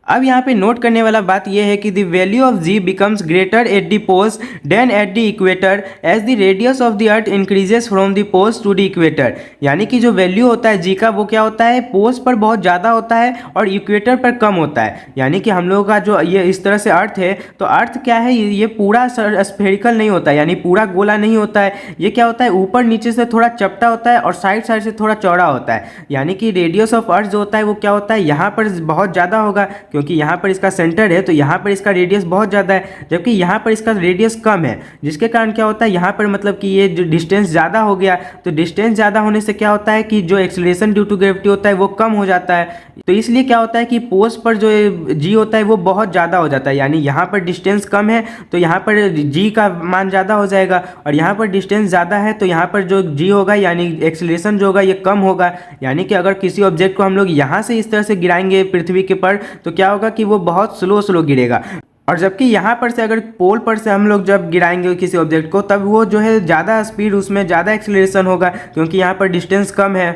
अब यहाँ पे नोट करने वाला बात यह है कि the value of G becomes greater at the poles than at the equator as the radius of the earth increases from the poles to the equator, यानी कि जो वैल्यू होता है जी का वो क्या होता है, पोल्स पर बहुत ज़्यादा होता है और इक्वेटर पर कम होता है। यानी कि हम लोगों का जो ये इस तरह से अर्थ है, तो अर्थ क्या है, ये पूरा स्फेरिकल नहीं होता है, यानी पूरा गोला नहीं होता है, ये क्या होता है ऊपर नीचे से थोड़ा चपटा होता है और साइड साइड से थोड़ा चौड़ा होता है। यानी कि रेडियस ऑफ अर्थ जो होता है वो क्या होता है, यहाँ पर बहुत ज़्यादा होगा क्योंकि यहाँ पर इसका सेंटर है, तो यहाँ पर इसका रेडियस बहुत ज़्यादा है, जबकि यहाँ पर इसका रेडियस कम है, जिसके कारण क्या होता है यहाँ पर मतलब कि ये जो डिस्टेंस ज़्यादा हो गया, तो डिस्टेंस ज़्यादा होने से क्या होता है कि जो एक्सेलरेशन ड्यू टू ग्रेविटी होता है वो कम हो जाता है। तो इसलिए क्या होता है कि पोल्स पर जो जी होता है वो बहुत ज़्यादा हो जाता है, यानी यहाँ पर डिस्टेंस कम है तो यहाँ पर जी का मान ज़्यादा हो जाएगा और यहाँ पर डिस्टेंस ज़्यादा है तो यहाँ पर जो जी होगा यानी एक्सेलरेशन जो होगा ये कम होगा। यानी कि अगर किसी ऑब्जेक्ट को हम लोग यहाँ से इस तरह से गिराएंगे पृथ्वी के पर तो क्या होगा कि वो बहुत स्लो गिरेगा, और जबकि यहाँ पर से अगर पोल पर से हम लोग जब गिराएंगे किसी ऑब्जेक्ट को तब वो जो है ज़्यादा स्पीड, उसमें ज़्यादा एक्सेलरेशन होगा क्योंकि यहाँ पर डिस्टेंस कम है।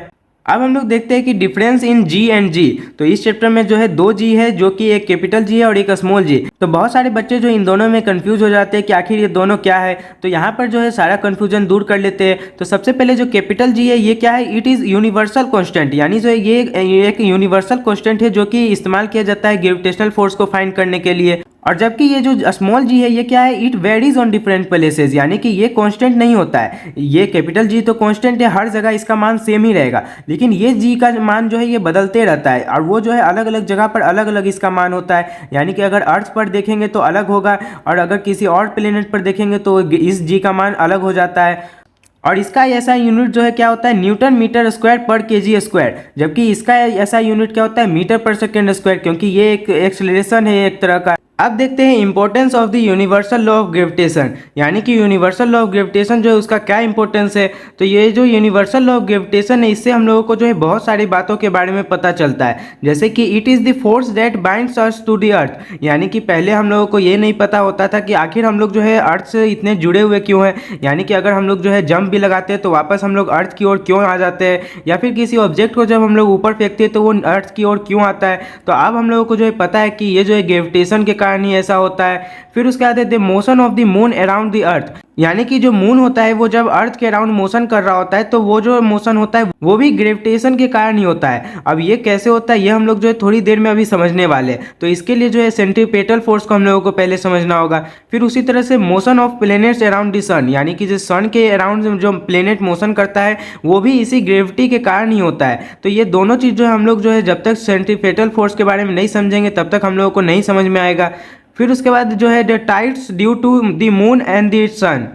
अब हम लोग देखते हैं कि डिफरेंस इन जी एंड जी, तो इस चैप्टर में जो है दो जी है जो कि एक कैपिटल जी है और एक स्मॉल जी। तो बहुत सारे बच्चे जो इन दोनों में कंफ्यूज हो जाते हैं कि आखिर ये दोनों क्या है, तो यहाँ पर जो है सारा कंफ्यूजन दूर कर लेते हैं। तो सबसे पहले जो कैपिटल जी है ये क्या है, इट इज़ यूनिवर्सल कॉन्स्टेंट, यानी जो ये एक यूनिवर्सल कॉन्स्टेंट है जो कि इस्तेमाल किया जाता है ग्रेविटेशनल फोर्स को फाइंड करने के लिए। और जबकि ये जो स्मॉल जी है ये क्या है, it varies on different places, यानी कि ये कांस्टेंट नहीं होता है। ये कैपिटल जी तो कांस्टेंट है, हर जगह इसका मान सेम ही रहेगा, लेकिन ये जी का मान जो है ये बदलते रहता है और वो जो है अलग अलग जगह पर अलग अलग इसका मान होता है। यानी कि अगर अर्थ पर देखेंगे तो अलग होगा और अगर किसी और प्लेनेट पर देखेंगे तो इस जी का मान अलग हो जाता है। और इसका ऐसा यूनिट जो है क्या होता है, न्यूटन मीटर स्क्वायर पर केजी स्क्वायर, जबकि इसका ऐसा यूनिट क्या होता है, मीटर पर सेकेंड स्क्वायर, क्योंकि ये एक एक्सेलरेशन है एक तरह का। अब देखते हैं importance of the universal law of gravitation, यानी कि यूनिवर्सल लॉ ऑफ ग्रेविटेशन जो है उसका क्या इंपॉर्टेंस है। तो ये जो यूनिवर्सल लॉ ऑफ ग्रेविटेशन है इससे हम लोगों को जो है बहुत सारी बातों के बारे में पता चलता है, जैसे कि it is the force that binds us to the earth, यानी कि पहले हम लोगों को ये नहीं पता होता था कि आखिर हम लोग जो है अर्थ से इतने जुड़े हुए क्यों हैं, यानी कि अगर हम लोग जो है जंप भी लगाते हैं तो वापस हम लोग अर्थ की ओर क्यों आ जाते हैं, या फिर किसी ऑब्जेक्ट को जब हम लोग ऊपर फेंकते हैं तो वो अर्थ की ओर क्यों आता है। तो अब हम लोगों को जो है पता है कि ये जो है ग्रेविटेशन के कारण ही ऐसा होता है। फिर उसके बाद है the motion of the moon around the earth, यानी कि जो मून होता है वो जब अर्थ के अराउंड मोशन कर रहा होता है तो वो जो मोशन होता है वो भी ग्रेविटेशन के कारण ही होता है। अब ये कैसे होता है ये हम लोग जो है थोड़ी देर में अभी समझने वाले हैं। तो इसके लिए जो है सेंट्रीपेटल फोर्स को हम लोगों को पहले समझना होगा। फिर उसी तरह से motion of planets around the sun, यानी कि जो सन के अराउंड जो प्लेनेट मोशन करता है वो भी इसी ग्रेविटी के कारण ही होता है। तो ये दोनों चीज़ जो है हम लोग जो है जब तक सेंट्रीपेटल फोर्स के बारे में नहीं समझेंगे तब तक हम लोगों को नहीं समझ में आएगा। फिर उसके बाद जो है the tides due to the moon and the sun,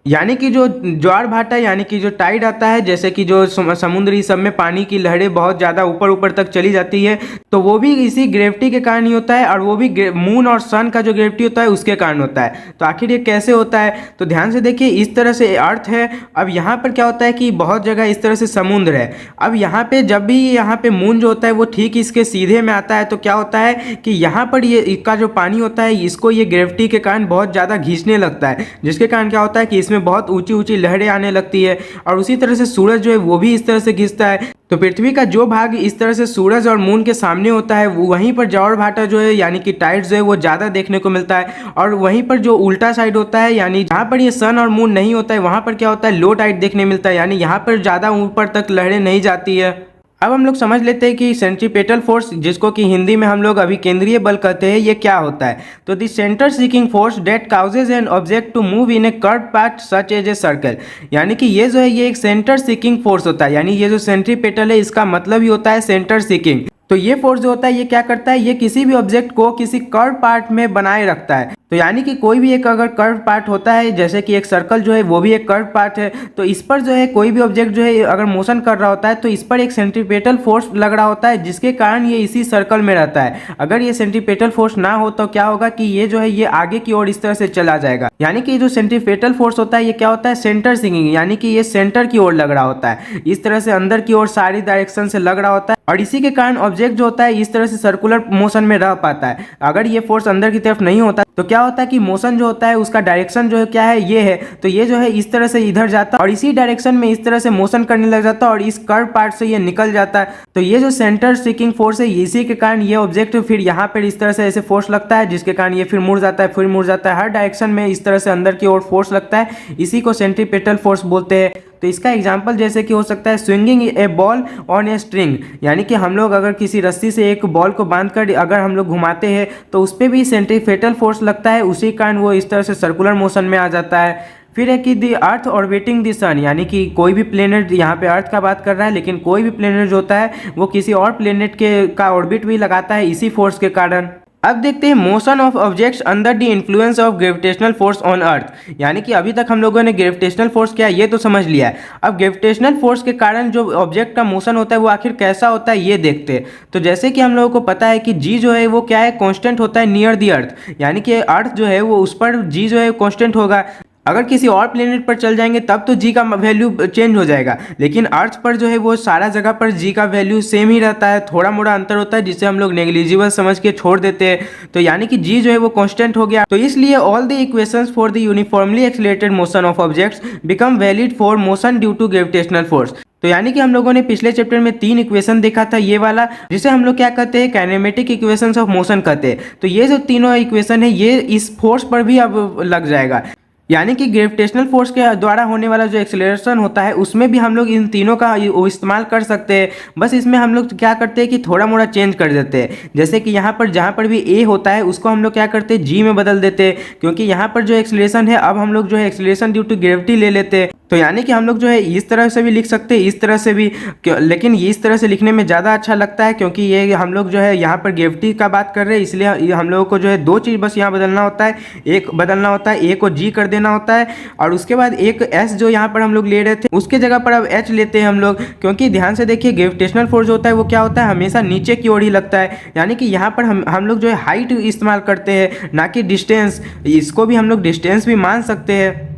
यानी कि जो ज्वार भाटा यानी कि जो टाइड आता है, जैसे कि जो समुद्री सब में पानी की लहरें बहुत ज़्यादा ऊपर ऊपर तक चली जाती है तो वो भी इसी ग्रेविटी के कारण ही होता है और वो भी मून और सन का जो ग्रेविटी होता है उसके कारण होता है। तो आखिर ये कैसे होता है तो ध्यान से देखिए, इस तरह से अर्थ है। अब यहाँ पर क्या होता है कि बहुत जगह इस तरह से समुद्र है। अब यहाँ पे जब भी यहाँ पे मून जो होता है वो ठीक इसके सीधे में आता है तो क्या होता है कि यहाँ पर ये इसका जो पानी होता है इसको ये ग्रेविटी के कारण बहुत ज़्यादा खींचने लगता है, जिसके कारण क्या होता है कि में बहुत ऊंची ऊंची लहरें आने लगती है। और उसी तरह से सूरज जो है वो भी इस तरह से खिंचता है। तो पृथ्वी का जो भाग इस तरह से सूरज और मून के सामने होता है वहीं पर ज्वार भाटा जो है यानी कि टाइड्स जो है वो ज़्यादा देखने को मिलता है। और वहीं पर जो उल्टा साइड होता है यानी जहाँ पर ये सन और मून नहीं होता है वहाँ पर क्या होता है लो टाइड देखने मिलता है, यानी यहाँ पर ज़्यादा ऊपर तक लहरें नहीं जाती है। अब हम लोग समझ लेते हैं कि सेंट्रीपेटल फोर्स, जिसको कि हिंदी में हम लोग अभी केंद्रीय बल कहते हैं, ये क्या होता है। तो the centre seeking force that causes an object to move in a curve path such as a circle, यानी कि ये जो है ये एक सेंटर सीकिंग फोर्स होता है। यानी ये जो सेंट्रीपेटल है इसका मतलब ही होता है सेंटर सीकिंग। तो ये फोर्स जो होता है ये क्या करता है, ये किसी भी ऑब्जेक्ट को किसी कर्व पार्ट में बनाए रखता है। तो यानी कि कोई भी एक अगर कर्व पार्ट होता है, जैसे कि एक सर्कल जो है वो भी एक कर्व पार्ट है, तो इस पर जो है कोई भी ऑब्जेक्ट जो है अगर मोशन कर रहा होता है तो इस पर एक सेंट्रीपेटल फोर्स लग रहा होता है, जिसके कारण ये इसी सर्कल में रहता है। अगर ये सेंट्रीपेटल फोर्स ना हो तो क्या होगा कि ये जो है ये आगे की ओर इस तरह से चला जाएगा। यानी कि जो सेंट्रीपेटल फोर्स होता है ये क्या होता है सेंटर स्विंगिंग, यानी कि ये सेंटर की ओर लग रहा होता है, इस तरह से अंदर की ओर सारी डायरेक्शन से लग रहा होता है। और इसी के कारण ऑब्जेक्ट जो होता है इस तरह से सर्कुलर मोशन में रह पाता है। अगर ये फोर्स अंदर की तरफ नहीं होता तो क्या होता है कि मोशन जो होता है उसका डायरेक्शन जो है क्या है ये है, तो ये जो है इस तरह से इधर जाता है और इसी डायरेक्शन में इस तरह से मोशन करने लग जाता है और इस कर्व पार्ट से ये निकल जाता है। तो ये जो सेंटर सीकिंग फोर्स है इसी के कारण ये ऑब्जेक्ट फिर यहाँ पर इस तरह से ऐसे फोर्स लगता है, जिसके कारण ये फिर मुड़ जाता है, फिर मुड़ जाता है, हर डायरेक्शन में इस तरह से अंदर की ओर फोर्स लगता है। इसी को सेंट्रीपेटल फोर्स बोलते हैं। तो इसका एग्जाम्पल जैसे कि हो सकता है swinging A ball on a string, यानी कि हम लोग अगर किसी रस्सी से एक बॉल को बांधकर अगर हम लोग घुमाते हैं तो उस पर भी सेंट्रीपेटल फोर्स लगता है, उसी कारण वो इस तरह से सर्कुलर मोशन में आ जाता है। फिर है कि दी अर्थ ऑर्बिटिंग द सन, यानी कि कोई भी प्लेनेट, यहाँ पे अर्थ का बात कर रहा है लेकिन कोई भी प्लेनेट जो होता है वो किसी और प्लेनेट के का ऑर्बिट भी लगाता है इसी फोर्स के कारण। अब देखते हैं motion of objects under the influence of gravitational force on earth, यानी कि अभी तक हम लोगों ने ग्रेविटेशनल फोर्स क्या है ये तो समझ लिया है। अब ग्रेविटेशनल फोर्स के कारण जो ऑब्जेक्ट का मोशन होता है वो आखिर कैसा होता है ये देखते हैं। तो जैसे कि हम लोगों को पता है कि जी जो है वो क्या है कांस्टेंट होता है नियर द अर्थ, यानी कि अर्थ जो है वो उस पर जी जो है कांस्टेंट होगा। अगर किसी और प्लेनेट पर चल जाएंगे तब तो जी का वैल्यू चेंज हो जाएगा, लेकिन अर्थ पर जो है वो सारा जगह पर जी का वैल्यू सेम ही रहता है, थोड़ा मोड़ा अंतर होता है जिसे हम लोग नेग्लिजिबल समझ के छोड़ देते हैं। तो यानी कि जी जो है वो कांस्टेंट हो गया। तो इसलिए all the equations for the uniformly accelerated motion of objects become valid for motion due to gravitational force. तो यानी कि हम लोगों ने पिछले चैप्टर में 3 इक्वेशन देखा था, ये वाला जिसे हम लोग क्या कहते हैं काइनेमेटिक इक्वेशंस ऑफ मोशन कहते हैं। तो ये जो तीनों इक्वेशन है ये इस फोर्स पर भी अब लग जाएगा, यानी कि ग्रेविटेशनल फोर्स के द्वारा होने वाला जो एक्सेलरेशन होता है उसमें भी हम लोग इन तीनों का इस्तेमाल कर सकते हैं। बस इसमें हम लोग क्या करते हैं कि थोड़ा मोड़ा चेंज कर देते हैं, जैसे कि यहाँ पर जहाँ पर भी ए होता है उसको हम लोग क्या करते हैं जी में बदल देते हैं, क्योंकि यहाँ पर जो एक्सेलरेशन है अब हम लोग जो है एक्सेलरेशन ड्यू टू ग्रेविटी ले लेते हैं। तो यानी कि हम लोग जो है इस तरह से भी लिख सकते हैं, इस तरह से भी, लेकिन इस तरह से लिखने में ज़्यादा अच्छा लगता है क्योंकि ये हम लोग जो है यहाँ पर ग्रेविटी का बात कर रहे हैं, इसलिए हम लोगों को जो है 2 चीज़ बस यहाँ बदलना होता है। एक बदलना होता है ए को जी कर देना होता है और उसके बाद एक एस जो यहाँ पर हम लोग ले रहे थे उसके जगह पर अब एच लेते हैं हम लोग, क्योंकि ध्यान से देखिए ग्रेविटेशनल फोर्स जो होता है वो क्या होता है हमेशा नीचे की ओर ही लगता है, यानी कि यहाँ पर हम लोग जो है हाइट इस्तेमाल करते हैं ना कि डिस्टेंस, इसको भी हम लोग डिस्टेंस भी मान सकते हैं।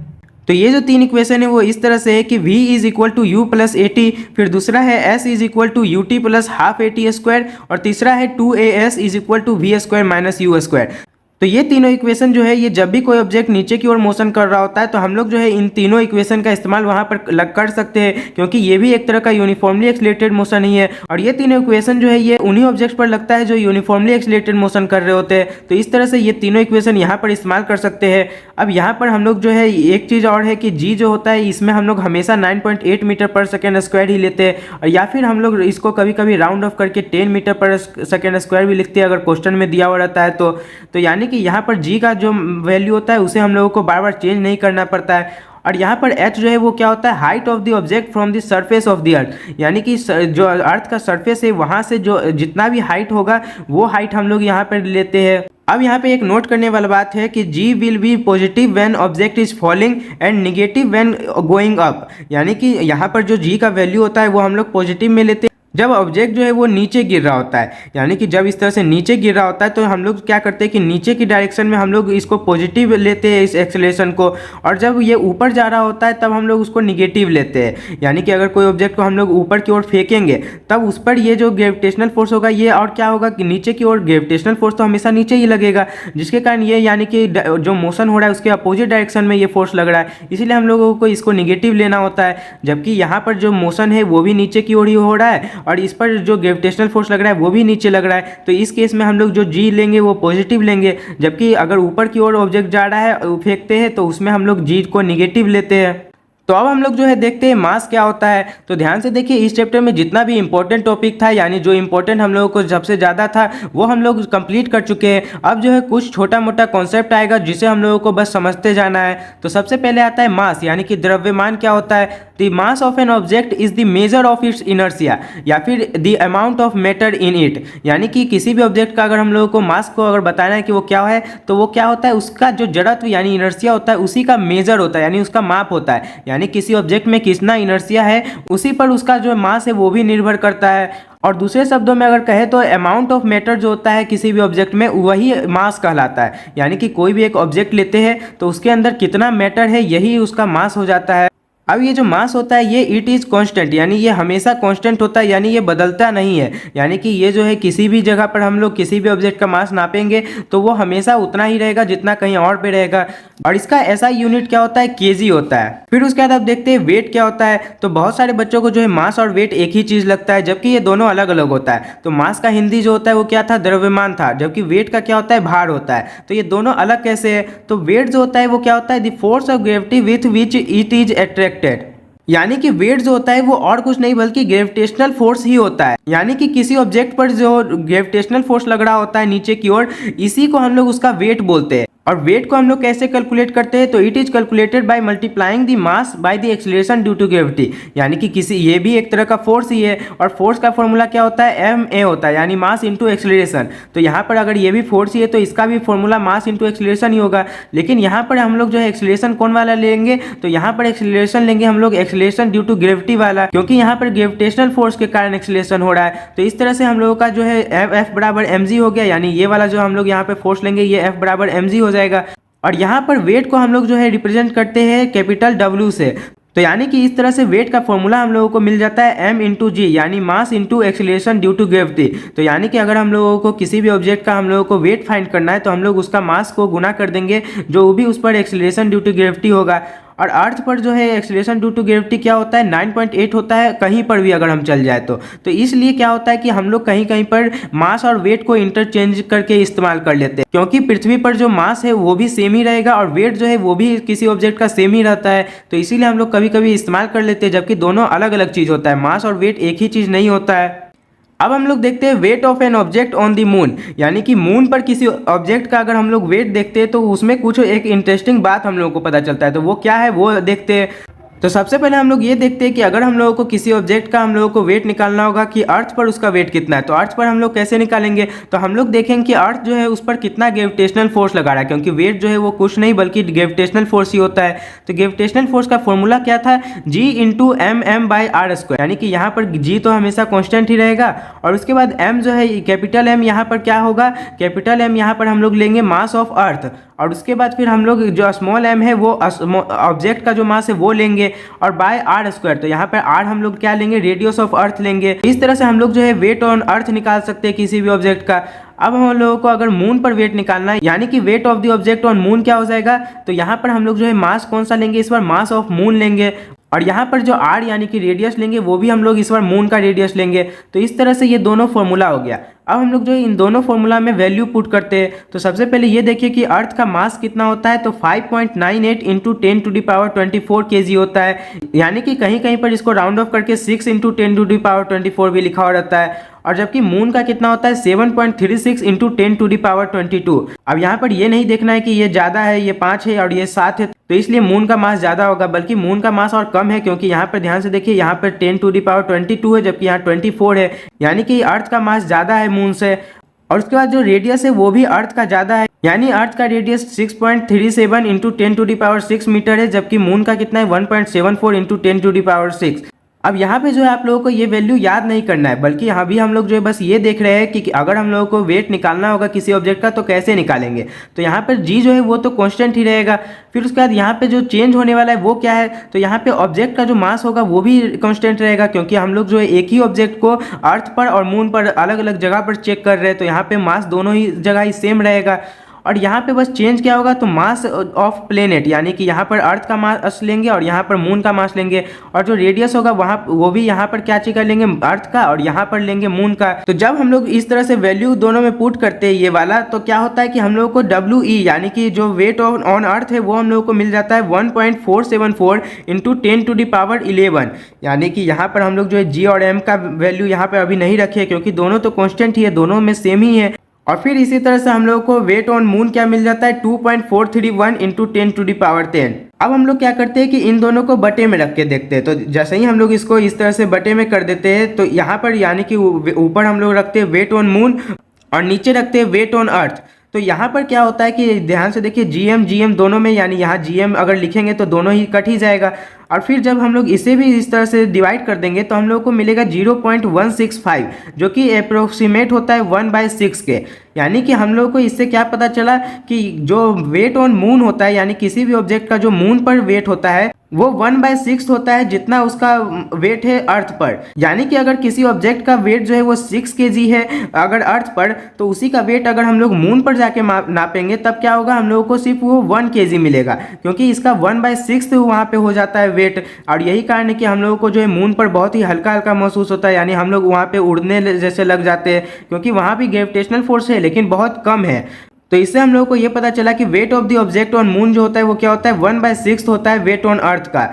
तो ये जो 3 इक्वेशन है वो इस तरह से है कि v is equal to U plus A T, फिर दूसरा है s is equal to U T plus half A T square और तीसरा है 2as is equal to V square minus U square. तो तो ये तीनों इक्वेशन जो है ये जब भी कोई ऑब्जेक्ट नीचे की ओर मोशन कर रहा होता है तो हम लोग जो है इन तीनों इक्वेशन का इस्तेमाल वहां पर कर सकते हैं, क्योंकि ये भी एक तरह का यूनिफॉर्मली एक्सिलेटेड मोशन ही है। और ये तीनों इक्वेशन जो है ये उन्हीं ऑब्जेक्ट्स पर लगता है जो यूनिफॉर्मली एक्सिलेटेड मोशन कर रहे होते हैं। तो इस तरह से ये तीनों इक्वेशन यहाँ पर इस्तेमाल कर सकते हैं। अब यहाँ पर हम लोग जो है एक चीज़ और है कि जी जो होता है इसमें हम लोग हमेशा 9.8 मीटर पर सेकेंड स्क्वायर ही लेते हैं, और या फिर हम लोग इसको कभी कभी राउंड ऑफ करके 10 मीटर पर सेकेंड स्क्वायर भी लिखते हैं अगर क्वेश्चन में दिया हुआ रहता है तो यानी कि यहाँ पर जी का जो वैल्यू होता है उसे हम लोगों को बार बार चेंज नहीं करना पड़ता है। और यहाँ पर h जो है वो क्या होता है, height of the object from the surface of the earth, यानी कि जो अर्थ का सरफेस है वहाँ से जो जितना भी हाइट होगा वो हाइट हम लोग यहाँ पर लेते हैं। अब यहाँ पे एक नोट करने वाला बात है कि g will be positive when object is falling and negative when going up, यानी कि यहाँ पर जो g का वैल्यू होता है वो हम लोग पॉजिटिव में लेते हैं जब ऑब्जेक्ट जो है वो नीचे गिर रहा होता है। यानी कि जब इस तरह से नीचे गिर रहा होता है तो हम लोग क्या करते हैं कि नीचे की डायरेक्शन में हम लोग इसको पॉजिटिव लेते हैं इस एक्सेलरेशन को, और जब ये ऊपर जा रहा होता है तब हम लोग उसको निगेटिव लेते हैं। यानी कि अगर कोई ऑब्जेक्ट को हम लोग ऊपर की ओर फेंकेंगे तब उस पर ये जो ग्रेविटेशनल फोर्स होगा ये और क्या होगा कि नीचे की ओर ग्रेविटेशनल फोर्स तो हमेशा नीचे ही लगेगा, जिसके कारण ये यानी कि जो मोशन हो रहा है उसके अपोजिट डायरेक्शन में ये फोर्स लग रहा है, इसीलिए हम लोगों को इसको निगेटिव लेना होता है। जबकि यहाँ पर जो मोशन है वो भी नीचे की ओर ही हो रहा है और इस पर जो ग्रेविटेशनल फोर्स लग रहा है वो भी नीचे लग रहा है, तो इस केस में हम लोग जो जी लेंगे वो पॉजिटिव लेंगे। जबकि अगर ऊपर की ओर ऑब्जेक्ट जा रहा है फेंकते हैं तो उसमें हम लोग जी को निगेटिव लेते हैं। तो अब हम लोग जो है देखते हैं मास क्या होता है। तो ध्यान से देखिए इस चैप्टर में जितना भी इंपॉर्टेंट टॉपिक था, यानी जो इंपॉर्टेंट हम लोगों को सबसे ज़्यादा था वो हम लोग कंप्लीट कर चुके हैं। अब जो है कुछ छोटा मोटा कॉन्सेप्ट आएगा जिसे हम लोगों को बस समझते जाना है। तो सबसे पहले आता है मास, यानी कि द्रव्यमान क्या होता है। The mass of an object is the measure of its inertia या फिर the amount of matter in it, यानी कि किसी भी ऑब्जेक्ट का अगर हम लोगों को मास को अगर बताना है कि वो क्या है तो वो क्या होता है, उसका जो जड़त्व यानी इनर्शिया होता है उसी का मेजर होता है, यानी उसका माप होता है। यानी किसी ऑब्जेक्ट में कितना इनर्शिया है उसी पर उसका जो मास है वो भी निर्भर करता है। और दूसरे शब्दों में अगर कहे तो अमाउंट ऑफ मैटर जो होता है किसी भी ऑब्जेक्ट में वही मास कहलाता है। यानी कि कोई भी एक ऑब्जेक्ट लेते हैं तो उसके अंदर कितना मैटर है यही उसका मास हो जाता है। अब ये जो मास होता है ये इट इज़ कांस्टेंट, यानी ये हमेशा कांस्टेंट होता है, यानी ये बदलता नहीं है। यानी कि ये जो है किसी भी जगह पर हम लोग किसी भी ऑब्जेक्ट का मास नापेंगे तो वो हमेशा उतना ही रहेगा जितना कहीं और पे रहेगा। और इसका ऐसा यूनिट क्या होता है, केजी होता है। फिर उसके बाद आप देखते हैं वेट क्या होता है। तो बहुत सारे बच्चों को जो है मास और वेट एक ही चीज़ लगता है, जबकि ये दोनों अलग अलग होता है। तो मास का हिंदी जो होता है वो क्या था, द्रव्यमान था, जबकि वेट का क्या होता है, भार होता है। तो ये दोनों अलग कैसे है, तो वेट जो होता है वो क्या होता है, the force of gravity with which it is attracted, यानी कि वेट जो होता है वो और कुछ नहीं बल्कि ग्रेविटेशनल फोर्स ही होता है। यानी कि किसी ऑब्जेक्ट पर जो ग्रेविटेशनल फोर्स लग रहा होता है नीचे की ओर, इसी को हम लोग उसका वेट बोलते हैं। और वेट को हम लोग कैसे कैलकुलेट करते हैं, तो it is calculated by multiplying the mass by the acceleration due to gravity, यानी कि किसी ये भी एक तरह का फोर्स ही है। और फोर्स का फॉर्मूला क्या होता है, एम ए होता है, यानी मास इंटू एक्सीलरेशन। तो यहाँ पर अगर ये भी फोर्स ही है तो इसका भी फॉर्मूला मास इंटू एक्सीलरेशन ही होगा। लेकिन यहाँ पर हम लोग जो है एक्सीलरेशन कौन वाला लेंगे, तो यहाँ पर एक्सीलरेशन लेंगे हम लोग एक्सीलरेशन ड्यू टू ग्रेविटी वाला, क्योंकि यहाँ पर ग्रेविटेशनल फोर्स के कारण एक्सीलरेशन हो रहा है। तो इस तरह से हम लोगों का जो है एफ बराबर एम जी हो गया, यानी ये वाला जो हम लोग यहाँ पे फोर्स लेंगे ये एफ बराबर एम जी हो जाएगा। और यहाँ पर वेट को हम लोग जो है रिप्रेजेंट करते हैं कैपिटल W से। तो यानी कि इस तरह से वेट का फॉर्मूला हम लोगों को मिल जाता है m इंटू जी, यानी mass into acceleration due to gravity. तो यानी कि अगर हम लोगों को किसी भी ऑब्जेक्ट का हम लोगों को वेट फाइंड करना है तो हम लोग उसका मास को गुना कर देंगे जो भी उस पर एक्सीलरेशन ड्यू टू ग्रेविटी होगा। और अर्थ पर जो है एक्सीलरेशन ड्यू टू ग्रेविटी क्या होता है, 9.8 होता है कहीं पर भी अगर हम चल जाए तो इसलिए क्या होता है कि हम लोग कहीं कहीं पर मास और वेट को इंटरचेंज करके इस्तेमाल कर लेते हैं, क्योंकि पृथ्वी पर जो मास है वो भी सेम ही रहेगा और वेट जो है वो भी किसी ऑब्जेक्ट का सेम ही रहता है। तो इसीलिए हम लोग कभी कभी इस्तेमाल कर लेते हैं, जबकि दोनों अलग अलग चीज़ होता है, मास और वेट एक ही चीज़ नहीं होता है। अब हम लोग देखते हैं weight of an object on the moon, यानी कि मून पर किसी ऑब्जेक्ट का अगर हम लोग वेट देखते हैं तो उसमें कुछ एक इंटरेस्टिंग बात हम लोगों को पता चलता है। तो वो क्या है वो देखते हैं। तो सबसे पहले हम लोग ये देखते हैं कि अगर हम लोगों को किसी ऑब्जेक्ट का हम लोगों को वेट निकालना होगा कि अर्थ पर उसका वेट कितना है, तो अर्थ पर हम लोग कैसे निकालेंगे, तो हम लोग देखेंगे कि अर्थ जो है उस पर कितना ग्रेविटेशनल फोर्स लगा रहा है, क्योंकि वेट जो है वो कुछ नहीं बल्कि ग्रेविटेशनल फोर्स ही होता है। तो ग्रेविटेशनल फोर्स का फॉर्मूला क्या था, G into M M by R square, यानी कि यहाँ पर जी तो हमेशा कॉन्स्टेंट ही रहेगा और उसके बाद एम जो है कैपिटल एम यहाँ पर क्या होगा, कैपिटल एम यहाँ पर हम लोग लेंगे मास ऑफ अर्थ। और उसके बाद फिर हम लोग जो स्मॉल m है वो ऑब्जेक्ट का जो मास है वो लेंगे और बाय आर स्क्वायर, तो यहाँ पर आर हम लोग क्या लेंगे, रेडियस ऑफ अर्थ लेंगे। इस तरह से हम लोग जो है वेट ऑन अर्थ निकाल सकते हैं किसी भी ऑब्जेक्ट का। अब हम लोगों को अगर मून पर वेट निकालना है यानी कि wait of the object on moon क्या हो जाएगा, तो यहाँ पर हम लोग जो है मास कौन सा लेंगे, इस बार मास ऑफ मून लेंगे और यहाँ पर जो आर यानी कि रेडियस लेंगे वो भी हम लोग इस बार मून का रेडियस लेंगे। तो इस तरह से ये दोनों फॉर्मूला हो गया। अब हम लोग जो इन दोनों फॉर्मूला में वैल्यू पुट करते हैं, तो सबसे पहले ये देखिए कि अर्थ का मास कितना होता है, तो 5.98 इंटू 10⁻24 kg होता है, यानी कि कहीं कहीं पर इसको राउंड ऑफ करके 6 इंटू 10⁻24 भी लिखा हुआ रहता है। और जबकि मून का कितना होता है 7.36 इंटू 10⁻22। अब यहाँ पर ये नहीं देखना है कि ये ज़्यादा है, ये 5 है और ये 7 है, तो इसलिए मून का मास ज़्यादा होगा, बल्कि मून का मास और कम है, क्योंकि यहाँ पर ध्यान से देखिए यहाँ पर 10⁻22 है जबकि यहाँ 24 है, यानी कि अर्थ का मास ज़्यादा है मून से। और उसके बाद जो रेडियस है वो भी अर्थ का ज़्यादा है, यानी अर्थ का रेडियस 6.37 इंटू 10⁻6 मीटर है, जबकि मून का कितना है 1.74 इंटू 10⁻6। अब यहाँ पे जो है आप लोगों को ये वैल्यू याद नहीं करना है, बल्कि यहाँ भी हम लोग जो है बस ये देख रहे हैं कि अगर हम लोगों को वेट निकालना होगा किसी ऑब्जेक्ट का तो कैसे निकालेंगे। तो यहाँ पर जी जो है वो तो कांस्टेंट ही रहेगा। फिर उसके बाद यहाँ पे जो चेंज होने वाला है वो क्या है, तो यहाँ पे ऑब्जेक्ट का जो मास होगा वो भी कांस्टेंट रहेगा, क्योंकि हम लोग जो है एक ही ऑब्जेक्ट को अर्थ पर और मून पर अलग अलग जगह पर चेक कर रहे हैं, तो यहाँ पे मास दोनों ही जगह ही सेम रहेगा। और यहाँ पे बस चेंज क्या होगा, तो मास ऑफ प्लेनेट, यानी कि यहाँ पर अर्थ का मास लेंगे और यहाँ पर मून का मास लेंगे, और जो रेडियस होगा वहाँ वो भी यहाँ पर क्या चीज कर लेंगे, अर्थ का, और यहाँ पर लेंगे मून का। तो जब हम लोग इस तरह से वैल्यू दोनों में पुट करते हैं ये वाला, तो क्या होता है कि हम लोग को WE यानी कि जो वेट ऑन अर्थ है वो हम लोग को मिल जाता है 1.474 इंटू 10⁻11, यानी कि यहाँ पर हम लोग जो है G और M का वैल्यू यहाँ पर अभी नहीं रखे क्योंकि दोनों तो कॉन्स्टेंट ही है, दोनों में सेम ही है। और फिर इसी तरह से हम लोग को वेट ऑन मून क्या मिल जाता है 2.431 इंटू 10⁻10। अब हम लोग क्या करते हैं कि इन दोनों को बटे में रख के देखते हैं। तो जैसे ही हम लोग इसको इस तरह से बटे में कर देते हैं, तो यहाँ पर यानी कि ऊपर हम लोग रखते हैं वेट ऑन मून और नीचे रखते हैं वेट ऑन अर्थ। तो यहाँ पर क्या होता है कि ध्यान से देखिए GM दोनों में, यानी यहाँ GM अगर लिखेंगे तो दोनों ही कट ही जाएगा। और फिर जब हम लोग इसे भी इस तरह से डिवाइड कर देंगे तो हम लोग को मिलेगा 0.165, जो कि अप्रोक्सीमेट होता है 1/6 के। यानी कि हम लोग को इससे क्या पता चला कि जो वेट ऑन मून होता है, यानी किसी भी ऑब्जेक्ट का जो मून पर वेट होता है वो 1/6 होता है जितना उसका वेट है अर्थ पर। यानी कि अगर किसी ऑब्जेक्ट का वेट जो है वो 6 kg है अगर अर्थ पर, तो उसी का वेट अगर हम लोग मून पर जाके नापेंगे तब क्या होगा, हम लोगों को सिर्फ वो 1 kg मिलेगा, क्योंकि इसका 1/6 वहाँ पे हो जाता है वेट। और यही कारण है कि हम लोगों को जो है मून पर बहुत ही हल्का हल्का महसूस होता है, यानी हम लोग वहाँ पे उड़ने जैसे लग जाते हैं, क्योंकि वहाँ भी ग्रेविटेशनल फोर्स है लेकिन बहुत कम है। तो इससे हम लोगों को ये पता चला कि wait of the object on moon जो होता है वो क्या होता है 1/6 होता है वेट ऑन अर्थ का।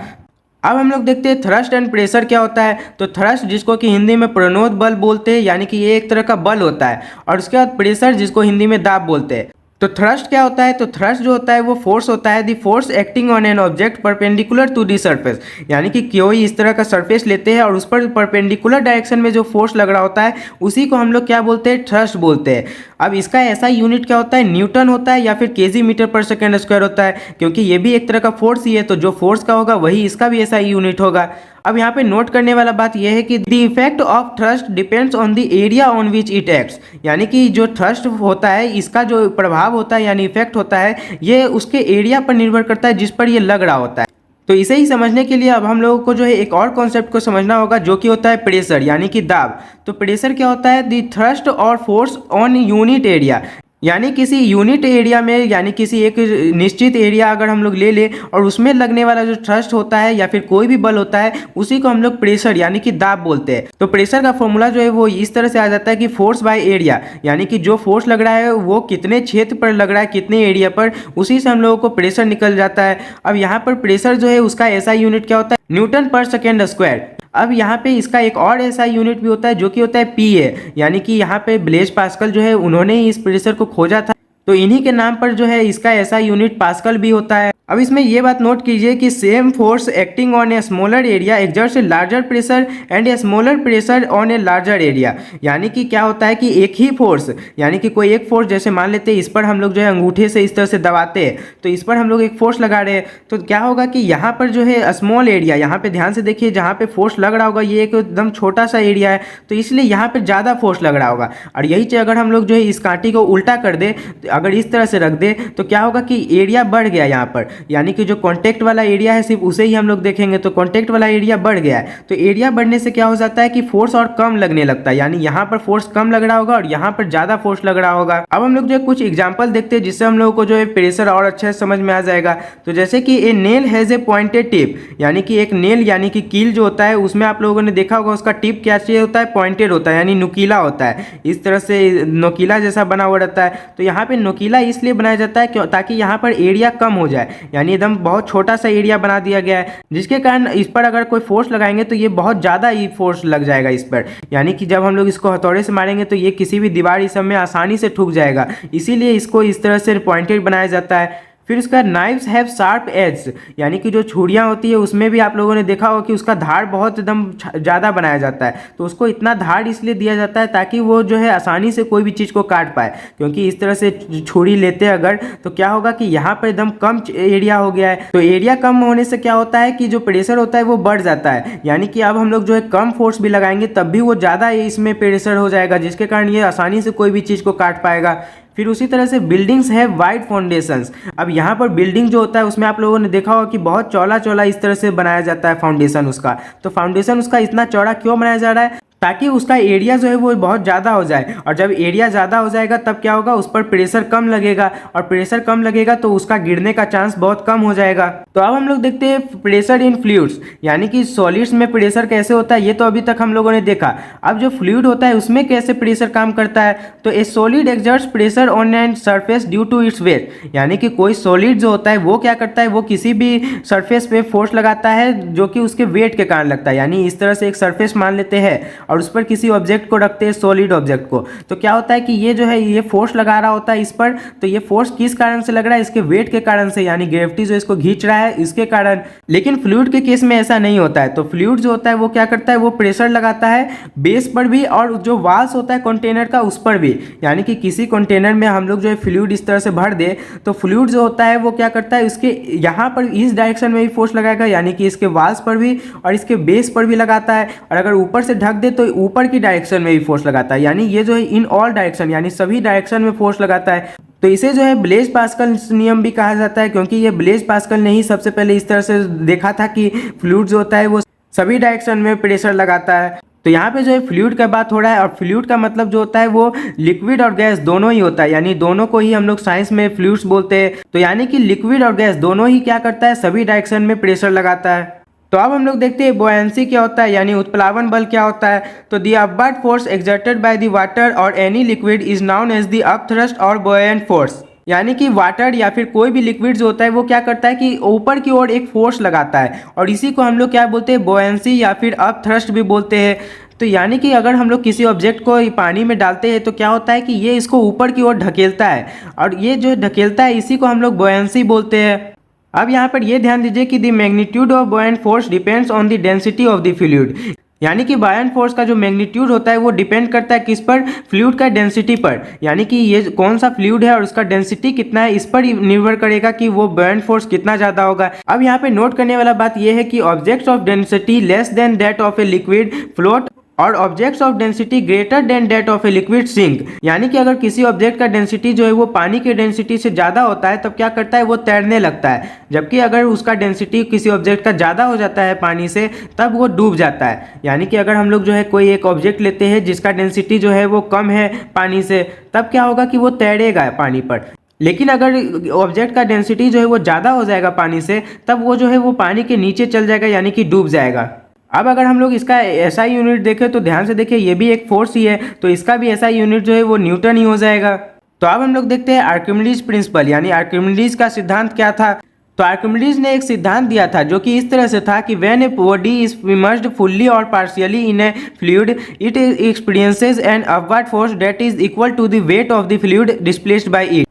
अब हम लोग देखते हैं थ्रस्ट एंड प्रेशर क्या होता है। तो थ्रस्ट जिसको कि हिंदी में प्रणोद बल बोलते हैं, यानी कि ये एक तरह का बल होता है, और उसके बाद प्रेशर जिसको हिंदी में दाब बोलते हैं। तो थ्रस्ट क्या होता है, तो थ्रस्ट जो होता है वो फोर्स होता है, the force acting on an object perpendicular to the surface, यानी कि कोई इस तरह का सरफेस लेते हैं और उस पर परपेंडिकुलर डायरेक्शन में जो फोर्स लग रहा होता है उसी को हम लोग क्या बोलते हैं, थ्रस्ट बोलते हैं। अब इसका ऐसा यूनिट क्या होता है, न्यूटन होता है या फिर kg मीटर पर सेकेंड स्क्वायर होता है, क्योंकि ये भी एक तरह का फोर्स ही है, तो जो फोर्स का होगा वही इसका भी ऐसा यूनिट होगा। अब यहाँ पे नोट करने वाला बात यह है कि the effect of thrust depends on the area on which it acts, यानी कि जो थ्रस्ट होता है इसका जो प्रभाव होता है यानी इफेक्ट होता है ये उसके एरिया पर निर्भर करता है जिस पर ये लग रहा होता है। तो इसे ही समझने के लिए अब हम लोगों को जो है एक और कॉन्सेप्ट को समझना होगा जो कि होता है प्रेशर, यानी कि दाब। तो प्रेशर क्या होता है, द थ्रस्ट और फोर्स ऑन यूनिट एरिया, यानी किसी यूनिट एरिया में, यानी किसी एक निश्चित एरिया अगर हम लोग ले लें और उसमें लगने वाला जो थ्रस्ट होता है या फिर कोई भी बल होता है उसी को हम लोग प्रेशर यानी कि दाब बोलते हैं। तो प्रेशर का फॉर्मूला जो है वो इस तरह से आ जाता है कि फोर्स बाय एरिया, यानी कि जो फोर्स लग रहा है वो कितने क्षेत्र पर लग रहा है, कितने एरिया पर, उसी से हम लोगों को प्रेशर निकल जाता है। अब यहाँ पर प्रेशर जो है उसका ऐसा यूनिट क्या होता है, न्यूटन पर सेकेंड स्क्वायर। अब यहाँ पे इसका एक और ऐसा यूनिट भी होता है जो कि होता है PA, यानी कि यहाँ पे ब्लेज पास्कल जो है उन्होंने ही इस प्रेशर को खोजा था, तो इन्हीं के नाम पर जो है इसका ऐसा यूनिट पास्कल भी होता है। अब इसमें ये बात नोट कीजिए कि same force acting on a smaller area exerts a larger pressure and a smaller pressure on a larger area, यानी कि क्या होता है कि एक ही फोर्स, यानी कि कोई एक फोर्स, जैसे मान लेते हैं इस पर हम लोग जो है अंगूठे से इस तरह से दबाते हैं, तो इस पर हम लोग एक फोर्स लगा रहे हैं, तो क्या होगा कि यहाँ पर जो है स्मॉल एरिया, यहाँ पे ध्यान से देखिए जहाँ पे फोर्स लग रहा होगा ये एक एकदम छोटा सा एरिया है, तो इसलिए यहाँ पे ज़्यादा फोर्स लग रहा होगा। और यही चीज़ अगर हम लोग जो है इस कांटी को उल्टा कर दे, अगर इस तरह से रख दे तो क्या होगा कि एरिया बढ़ गया यहाँ पर, यानी कि जो कॉन्टेक्ट वाला एरिया है सिर्फ उसे ही हम लोग देखेंगे तो कॉन्टेक्ट वाला एरिया बढ़ गया है। तो एरिया बढ़ने से क्या हो जाता है कि फोर्स और कम लगने लगता है, यानी यहाँ पर फोर्स कम लग रहा होगा और यहाँ पर ज़्यादा फोर्स लग रहा होगा। अब हम लोग जो कुछ एग्जाम्पल देखते हैं जिससे हम लोगों को जो है प्रेशर और अच्छे से समझ में आ जाएगा। तो जैसे कि ए nail has a pointed tip, यानी कि एक नेल यानी कि कील जो होता है उसमें आप लोगों ने देखा होगा उसका टिप क्या चाहिए होता है, पॉइंटेड होता है यानी नुकीला होता है, इस तरह से नुकीला जैसा बना हुआ रहता है। तो यहाँ पे नुकीला इसलिए बनाया जाता है क्यों, ताकि यहाँ पर एरिया कम हो जाए, यानी एकदम बहुत छोटा सा एरिया बना दिया गया है, जिसके कारण इस पर अगर कोई फोर्स लगाएंगे तो ये बहुत ज़्यादा ही फोर्स लग जाएगा इस पर, यानी कि जब हम लोग इसको हथौड़े से मारेंगे तो ये किसी भी दीवार इस सब में आसानी से ठुक जाएगा, इसीलिए इसको इस तरह से पॉइंटेड बनाया जाता है। फिर उसका नाइव्स हैव शार्प एज, यानी कि जो छुरियाँ होती है उसमें भी आप लोगों ने देखा होगा कि उसका धार बहुत एकदम ज़्यादा बनाया जाता है। तो उसको इतना धार इसलिए दिया जाता है ताकि वो जो है आसानी से कोई भी चीज़ को काट पाए, क्योंकि इस तरह से छुरी लेते हैं अगर तो क्या होगा कि यहाँ पर एकदम कम एरिया हो गया है। तो एरिया कम होने से क्या होता है कि जो प्रेशर होता है वो बढ़ जाता है, यानी कि अब हम लोग जो है कम फोर्स भी लगाएंगे तब भी वो ज़्यादा इसमें प्रेशर हो जाएगा, जिसके कारण ये आसानी से कोई भी चीज़ को काट पाएगा। फिर उसी तरह से बिल्डिंग्स है वाइड फाउंडेशंस। अब यहाँ पर बिल्डिंग जो होता है उसमें आप लोगों ने देखा होगा कि बहुत चौड़ा चौड़ा इस तरह से बनाया जाता है फाउंडेशन उसका। तो फाउंडेशन उसका इतना चौड़ा क्यों बनाया जा रहा है, ताकि उसका एरिया जो है वो बहुत ज़्यादा हो जाए, और जब एरिया ज़्यादा हो जाएगा तब क्या होगा उस पर प्रेशर कम लगेगा, और प्रेशर कम लगेगा तो उसका गिरने का चांस बहुत कम हो जाएगा। तो अब हम लोग देखते हैं प्रेशर इन फ्लूइड्स, यानी कि सॉलिड्स में प्रेशर कैसे होता है, ये तो अभी तक हम लोगों ने देखा। अब जो फ्लूइड होता है उसमें कैसे प्रेशर काम करता है, तो a solid exerts pressure on an surface due to its weight, यानी कि कोई सॉलिड जो होता है वो क्या करता है, वो किसी भी सरफेस पे फोर्स लगाता है जो कि उसके वेट के कारण लगता है। यानी इस तरह से एक सरफेस मान लेते हैं और उस पर किसी ऑब्जेक्ट को रखते हैं, सॉलिड ऑब्जेक्ट को, तो क्या होता है कि ये जो है ये फोर्स लगा रहा होता है इस पर, तो ये फोर्स किस कारण से लग रहा है, इसके वेट के कारण से, यानी ग्रेविटी जो इसको खींच रहा है इसके कारण। लेकिन फ्लूइड के केस में ऐसा नहीं होता है। तो फ्लूइड जो होता है वो क्या करता है, वो प्रेशर लगाता है बेस पर भी और जो वाल्स होता है कंटेनर का उस पर भी, यानी कि किसी कंटेनर में हम लोग जो है फ्लूइड इस तरह से भर दे तो फ्लूइड जो होता है वो क्या करता है इसके यहाँ पर इस डायरेक्शन में भी फोर्स लगाएगा, यानी कि इसके वाल्स पर भी और इसके बेस पर भी लगाता है, और अगर ऊपर से ढक दे तो ऊपर की डायरेक्शन में भी फोर्स लगाता है, यानी ये जो है इन ऑल डायरेक्शन यानी सभी डायरेक्शन में फोर्स लगाता है। तो इसे जो है ब्लेज पास्कल नियम भी कहा जाता है, क्योंकि ये ब्लेज पास्कल ने ही सबसे पहले इस तरह से देखा था कि फ्लूइड जो होता है वो सभी डायरेक्शन में प्रेशर लगाता है। तो यहाँ पे जो है फ्लूइड का बात हो रहा है, और फ्लूइड का मतलब जो होता है वो लिक्विड और गैस दोनों ही होता है, यानी दोनों को ही हम लोग साइंस में फ्लूइड्स बोलते हैं। तो यानी कि लिक्विड और गैस दोनों ही क्या करता है, सभी डायरेक्शन में प्रेशर लगाता है। तो अब हम लोग देखते हैं बुयांसी क्या होता है, यानी उत्प्लावन बल क्या होता है। तो the upward force exerted by the water और any liquid is known as the upthrust और बुयंट फोर्स, यानी कि वाटर या फिर कोई भी लिक्विड जो होता है वो क्या करता है कि ऊपर की ओर एक फोर्स लगाता है, और इसी को हम लोग क्या बोलते हैं, बुयांसी या फिर अपथ्रस्ट भी बोलते हैं। तो यानी कि अगर हम लोग किसी ऑब्जेक्ट को पानी में डालते हैं तो क्या होता है कि ये इसको ऊपर की ओर ढकेलता है, और ये जो ढकेलता है इसी को हम लोग बुयांसी बोलते हैं। अब यहाँ पर ये ध्यान दीजिए कि the magnitude of buoyant force depends on the density of the fluid, यानी कि बुयंट फोर्स का जो मैग्नीट्यूड होता है वो डिपेंड करता है किस पर, फ्लूइड का डेंसिटी पर, यानी कि ये कौन सा फ्लूइड है और उसका डेंसिटी कितना है इस पर निर्भर करेगा कि वो बुयंट फोर्स कितना ज़्यादा होगा। अब यहाँ पे नोट करने वाला बात ये है कि objects of density less than that of a liquid float और objects of density greater than that of a liquid sink, यानी कि अगर किसी ऑब्जेक्ट का डेंसिटी जो है वो पानी के डेंसिटी से ज़्यादा होता है तब क्या करता है, वो तैरने लगता है, जबकि अगर उसका डेंसिटी किसी ऑब्जेक्ट का ज़्यादा हो जाता है पानी से तब वो डूब जाता है। यानी कि अगर हम लोग जो है कोई एक ऑब्जेक्ट लेते हैं जिसका डेंसिटी जो है वो कम है पानी से, तब क्या होगा कि वो तैरेगा पानी पर, लेकिन अगर ऑब्जेक्ट का डेंसिटी जो है वो ज़्यादा हो जाएगा पानी से तब वो जो है वो पानी के नीचे चल जाएगा, यानी कि डूब जाएगा। अब अगर हम लोग इसका एसआई यूनिट देखें तो ध्यान से देखिए ये भी एक फोर्स ही है, तो इसका भी एसआई यूनिट जो है वो न्यूटन ही हो जाएगा। तो अब हम लोग देखते हैं आर्किमिडीज प्रिंसिपल, यानी आर्किमिडीज का सिद्धांत क्या था। तो आर्किमिडीज ने एक सिद्धांत दिया था जो कि इस तरह से था कि when a body is immersed fully और partially in a fluid it experiences an upward force that is equal to the weight of the fluid displaced by it.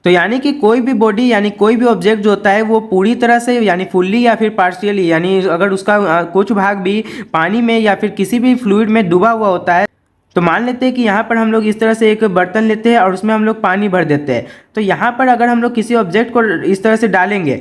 तो यानी कि कोई भी बॉडी यानी कोई भी ऑब्जेक्ट जो होता है वो पूरी तरह से यानी फुल्ली या फिर पार्शियली, यानी अगर उसका कुछ भाग भी पानी में या फिर किसी भी फ्लूइड में डूबा हुआ होता है, तो मान लेते हैं कि यहाँ पर हम लोग इस तरह से एक बर्तन लेते हैं और उसमें हम लोग पानी भर देते हैं। तो यहाँ पर अगर हम लोग किसी ऑब्जेक्ट को इस तरह से डालेंगे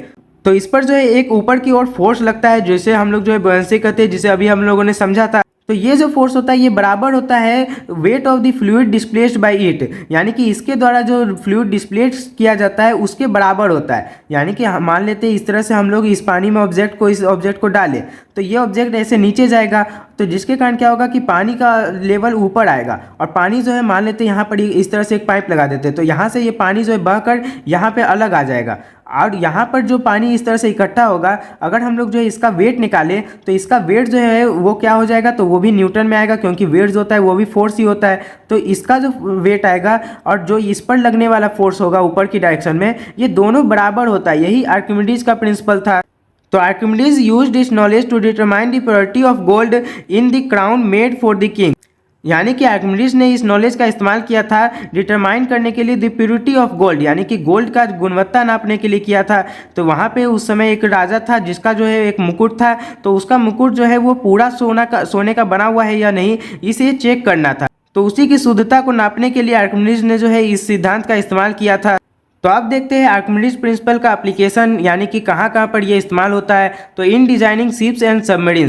तो इस पर जो है एक ऊपर की ओर फोर्स लगता है, जिसे हम लोग जो है बुयांसी कहते हैं, जिसे अभी हम लोगों ने समझा था। तो ये जो फोर्स होता है ये बराबर होता है wait of the fluid displaced by it, यानी कि इसके द्वारा जो फ्लूइड डिस्प्लेस किया जाता है उसके बराबर होता है। यानी कि मान लेते हैं इस तरह से हम लोग इस पानी में इस ऑब्जेक्ट को डालें तो ये ऑब्जेक्ट ऐसे नीचे जाएगा, तो जिसके कारण क्या होगा कि पानी का लेवल ऊपर आएगा और पानी जो है मान लेते हैं यहाँ पर इस तरह से एक पाइप लगा देते हैं तो यहाँ से ये पानी जो है बहकर यहाँ पे अलग आ जाएगा और यहाँ पर जो पानी इस तरह से इकट्ठा होगा, अगर हम लोग जो है इसका वेट निकालें तो इसका वेट जो है वो क्या हो जाएगा, तो वो भी न्यूटन में आएगा क्योंकि वेट जो होता है वो भी फोर्स ही होता है। तो इसका जो वेट आएगा और जो इस पर लगने वाला फोर्स होगा ऊपर की डायरेक्शन में, ये दोनों बराबर होता है। यही आर्किमिडीज का प्रिंसिपल था। तो Archimedes used this knowledge to determine the purity of gold in the crown made for the king, यानी कि आर्किमिडीज ने इस नॉलेज का इस्तेमाल किया था डिटरमाइन करने के लिए द प्योरिटी ऑफ गोल्ड, यानी कि गोल्ड का गुणवत्ता नापने के लिए किया था। तो वहाँ पे उस समय एक राजा था जिसका जो है एक मुकुट था, तो उसका मुकुट जो है वो पूरा सोने का बना हुआ है या नहीं इसे चेक करना था। तो उसी की शुद्धता को नापने के लिए आर्किमिडीज ने जो है इस सिद्धांत का इस्तेमाल किया था। तो आप देखते हैं आर्किमिडीज प्रिंसिपल का एप्लीकेशन यानी कि कहाँ कहाँ पर ये इस्तेमाल होता है। तो in designing ships and submarine,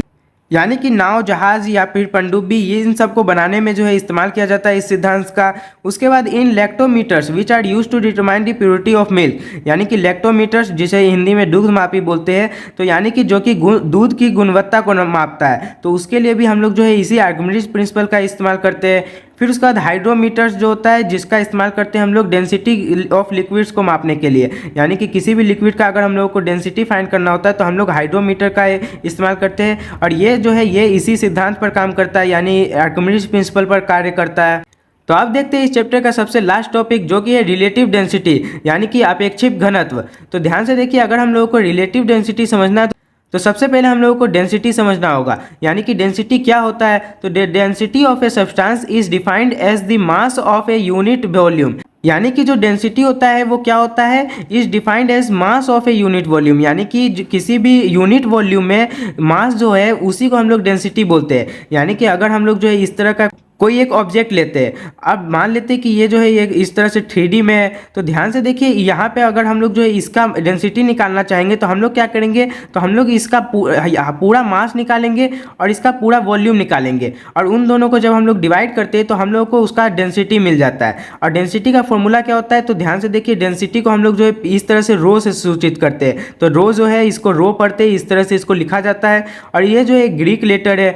यानी कि नाव जहाज या फिर पनडुब्बी, ये इन सब को बनाने में जो है इस्तेमाल किया जाता है इस सिद्धांत का। उसके बाद in lactometers which are use to determine the purity of milk, यानी कि लैक्टोमीटर्स जिसे हिंदी में दूध मापी बोलते हैं, तो यानी कि जो कि दूध की गुणवत्ता को मापता है, तो उसके लिए भी हम लोग जो है इसी आर्किमिडीज प्रिंसिपल का इस्तेमाल करते हैं। फिर उसके बाद हाइड्रोमीटर्स जो होता है जिसका इस्तेमाल करते हैं हम लोग डेंसिटी ऑफ लिक्विड्स को मापने के लिए, यानी कि किसी भी लिक्विड का अगर हम लोगों को डेंसिटी फाइंड करना होता है तो हम लोग हाइड्रोमीटर का इस्तेमाल करते हैं और ये जो है ये इसी सिद्धांत पर काम करता है, यानी आर्किमिडीज प्रिंसिपल पर कार्य करता है। तो आप देखते हैं इस चैप्टर का सबसे लास्ट टॉपिक जो कि है रिलेटिव डेंसिटी, यानी कि अपेक्षित घनत्व। तो ध्यान से देखिए, अगर हम लोगों को रिलेटिव डेंसिटी समझना है तो सबसे पहले हम लोगों को डेंसिटी समझना होगा, यानी कि डेंसिटी क्या होता है। तो density of a substance is defined as the mass of a unit volume, यानी कि जो डेंसिटी होता है वो क्या होता है, is defined as mass of a unit volume, यानी कि किसी भी यूनिट वॉल्यूम में मास जो है उसी को हम लोग डेंसिटी बोलते हैं। यानी कि अगर हम लोग जो है इस तरह का कोई एक ऑब्जेक्ट लेते हैं, अब मान लेते हैं कि ये जो है ये इस तरह से 3D में है, तो ध्यान से देखिए यहाँ पे अगर हम लोग जो है इसका डेंसिटी निकालना चाहेंगे तो हम लोग क्या करेंगे, तो हम लोग इसका पूरा मास निकालेंगे और इसका पूरा वॉल्यूम निकालेंगे और उन दोनों को जब हम लोग डिवाइड करते हैं तो हम लोग को उसका डेंसिटी मिल जाता है। और डेंसिटी का फॉर्मूला क्या होता है, तो ध्यान से देखिए डेंसिटी को हम लोग जो है इस तरह से रो से सूचित करते हैं। तो रो जो है इसको रो पढ़ते इस तरह से इसको लिखा जाता है और ये जो है ग्रीक लेटर है।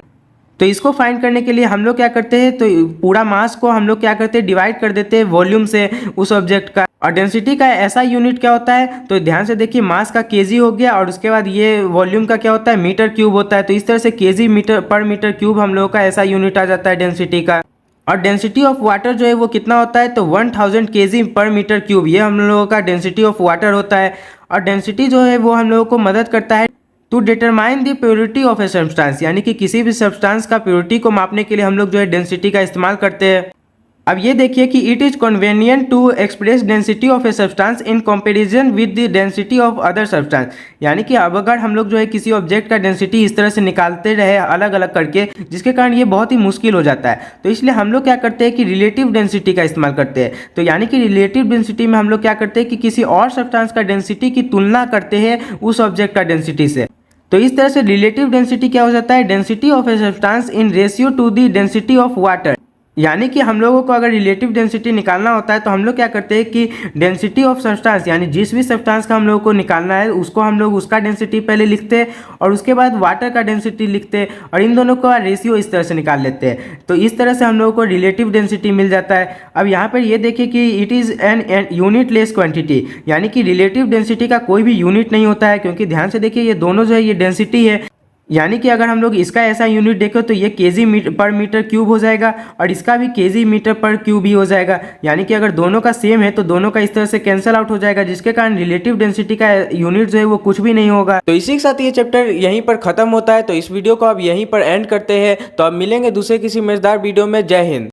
तो इसको फाइंड करने के लिए हम लोग क्या करते हैं, तो पूरा मास को हम लोग क्या करते हैं डिवाइड कर देते हैं वॉल्यूम से उस ऑब्जेक्ट का। और डेंसिटी का ऐसा यूनिट क्या होता है, तो ध्यान से देखिए मास का केजी हो गया और उसके बाद ये वॉल्यूम का क्या होता है मीटर क्यूब होता है। तो इस तरह से केजी मीटर पर मीटर क्यूब हम लोगों का ऐसा यूनिट आ जाता है डेंसिटी का। और डेंसिटी ऑफ वाटर जो है वो कितना होता है, तो 1000 kg पर मीटर क्यूब, ये हम लोगों का डेंसिटी ऑफ वाटर होता है। और डेंसिटी जो है वो हम लोगों को मदद करता है to determine the purity of a substance, यानी कि किसी भी सब्सटेंस का प्योरिटी को मापने के लिए हम लोग जो है डेंसिटी का इस्तेमाल करते हैं। अब ये देखिए कि it is convenient to express density of a substance in comparison with the density of other substance, यानी कि अब अगर हम लोग जो है किसी ऑब्जेक्ट का डेंसिटी इस तरह से निकालते रहे अलग अलग करके, जिसके कारण ये बहुत ही मुश्किल हो जाता है, तो इसलिए हम लोग क्या करते हैं कि रिलेटिव डेंसिटी का इस्तेमाल करते हैं। तो यानी कि रिलेटिव डेंसिटी में हम लोग क्या करते हैं कि किसी और सब्सटेंस का डेंसिटी की तुलना करते हैं उस ऑब्जेक्ट का डेंसिटी से। तो इस तरह से रिलेटिव डेंसिटी क्या हो जाता है, density of a substance in ratio two the density of water, यानी कि हम लोगों को अगर रिलेटिव डेंसिटी निकालना होता है तो हम लोग क्या करते हैं कि डेंसिटी ऑफ सब्सटेंस, यानी जिस भी सब्सटेंस का हम लोगों को निकालना है उसको हम लोग उसका डेंसिटी पहले लिखते हैं और उसके बाद वाटर का डेंसिटी लिखते हैं और इन दोनों का रेशियो इस तरह से निकाल लेते हैं। तो इस तरह से हम लोगों को रिलेटिव डेंसिटी मिल जाता है। अब यहाँ पर ये देखिए कि it is an unit less quantity, यानी कि रिलेटिव डेंसिटी का कोई भी यूनिट नहीं होता है, क्योंकि ध्यान से देखिए ये दोनों जो है ये डेंसिटी है, यानी कि अगर हम लोग इसका ऐसा यूनिट देखें तो ये केजी पर मीटर क्यूब हो जाएगा और इसका भी केजी मीटर पर क्यूब ही हो जाएगा। यानी कि अगर दोनों का सेम है तो दोनों का इस तरह से कैंसिल आउट हो जाएगा, जिसके कारण रिलेटिव डेंसिटी का यूनिट जो है वो कुछ भी नहीं होगा। तो इसी के साथ ये चैप्टर यहीं पर खत्म होता है। तो इस वीडियो को आप यहीं पर एंड करते हैं। तो अब मिलेंगे दूसरे किसी मजेदार वीडियो में। जय हिंद।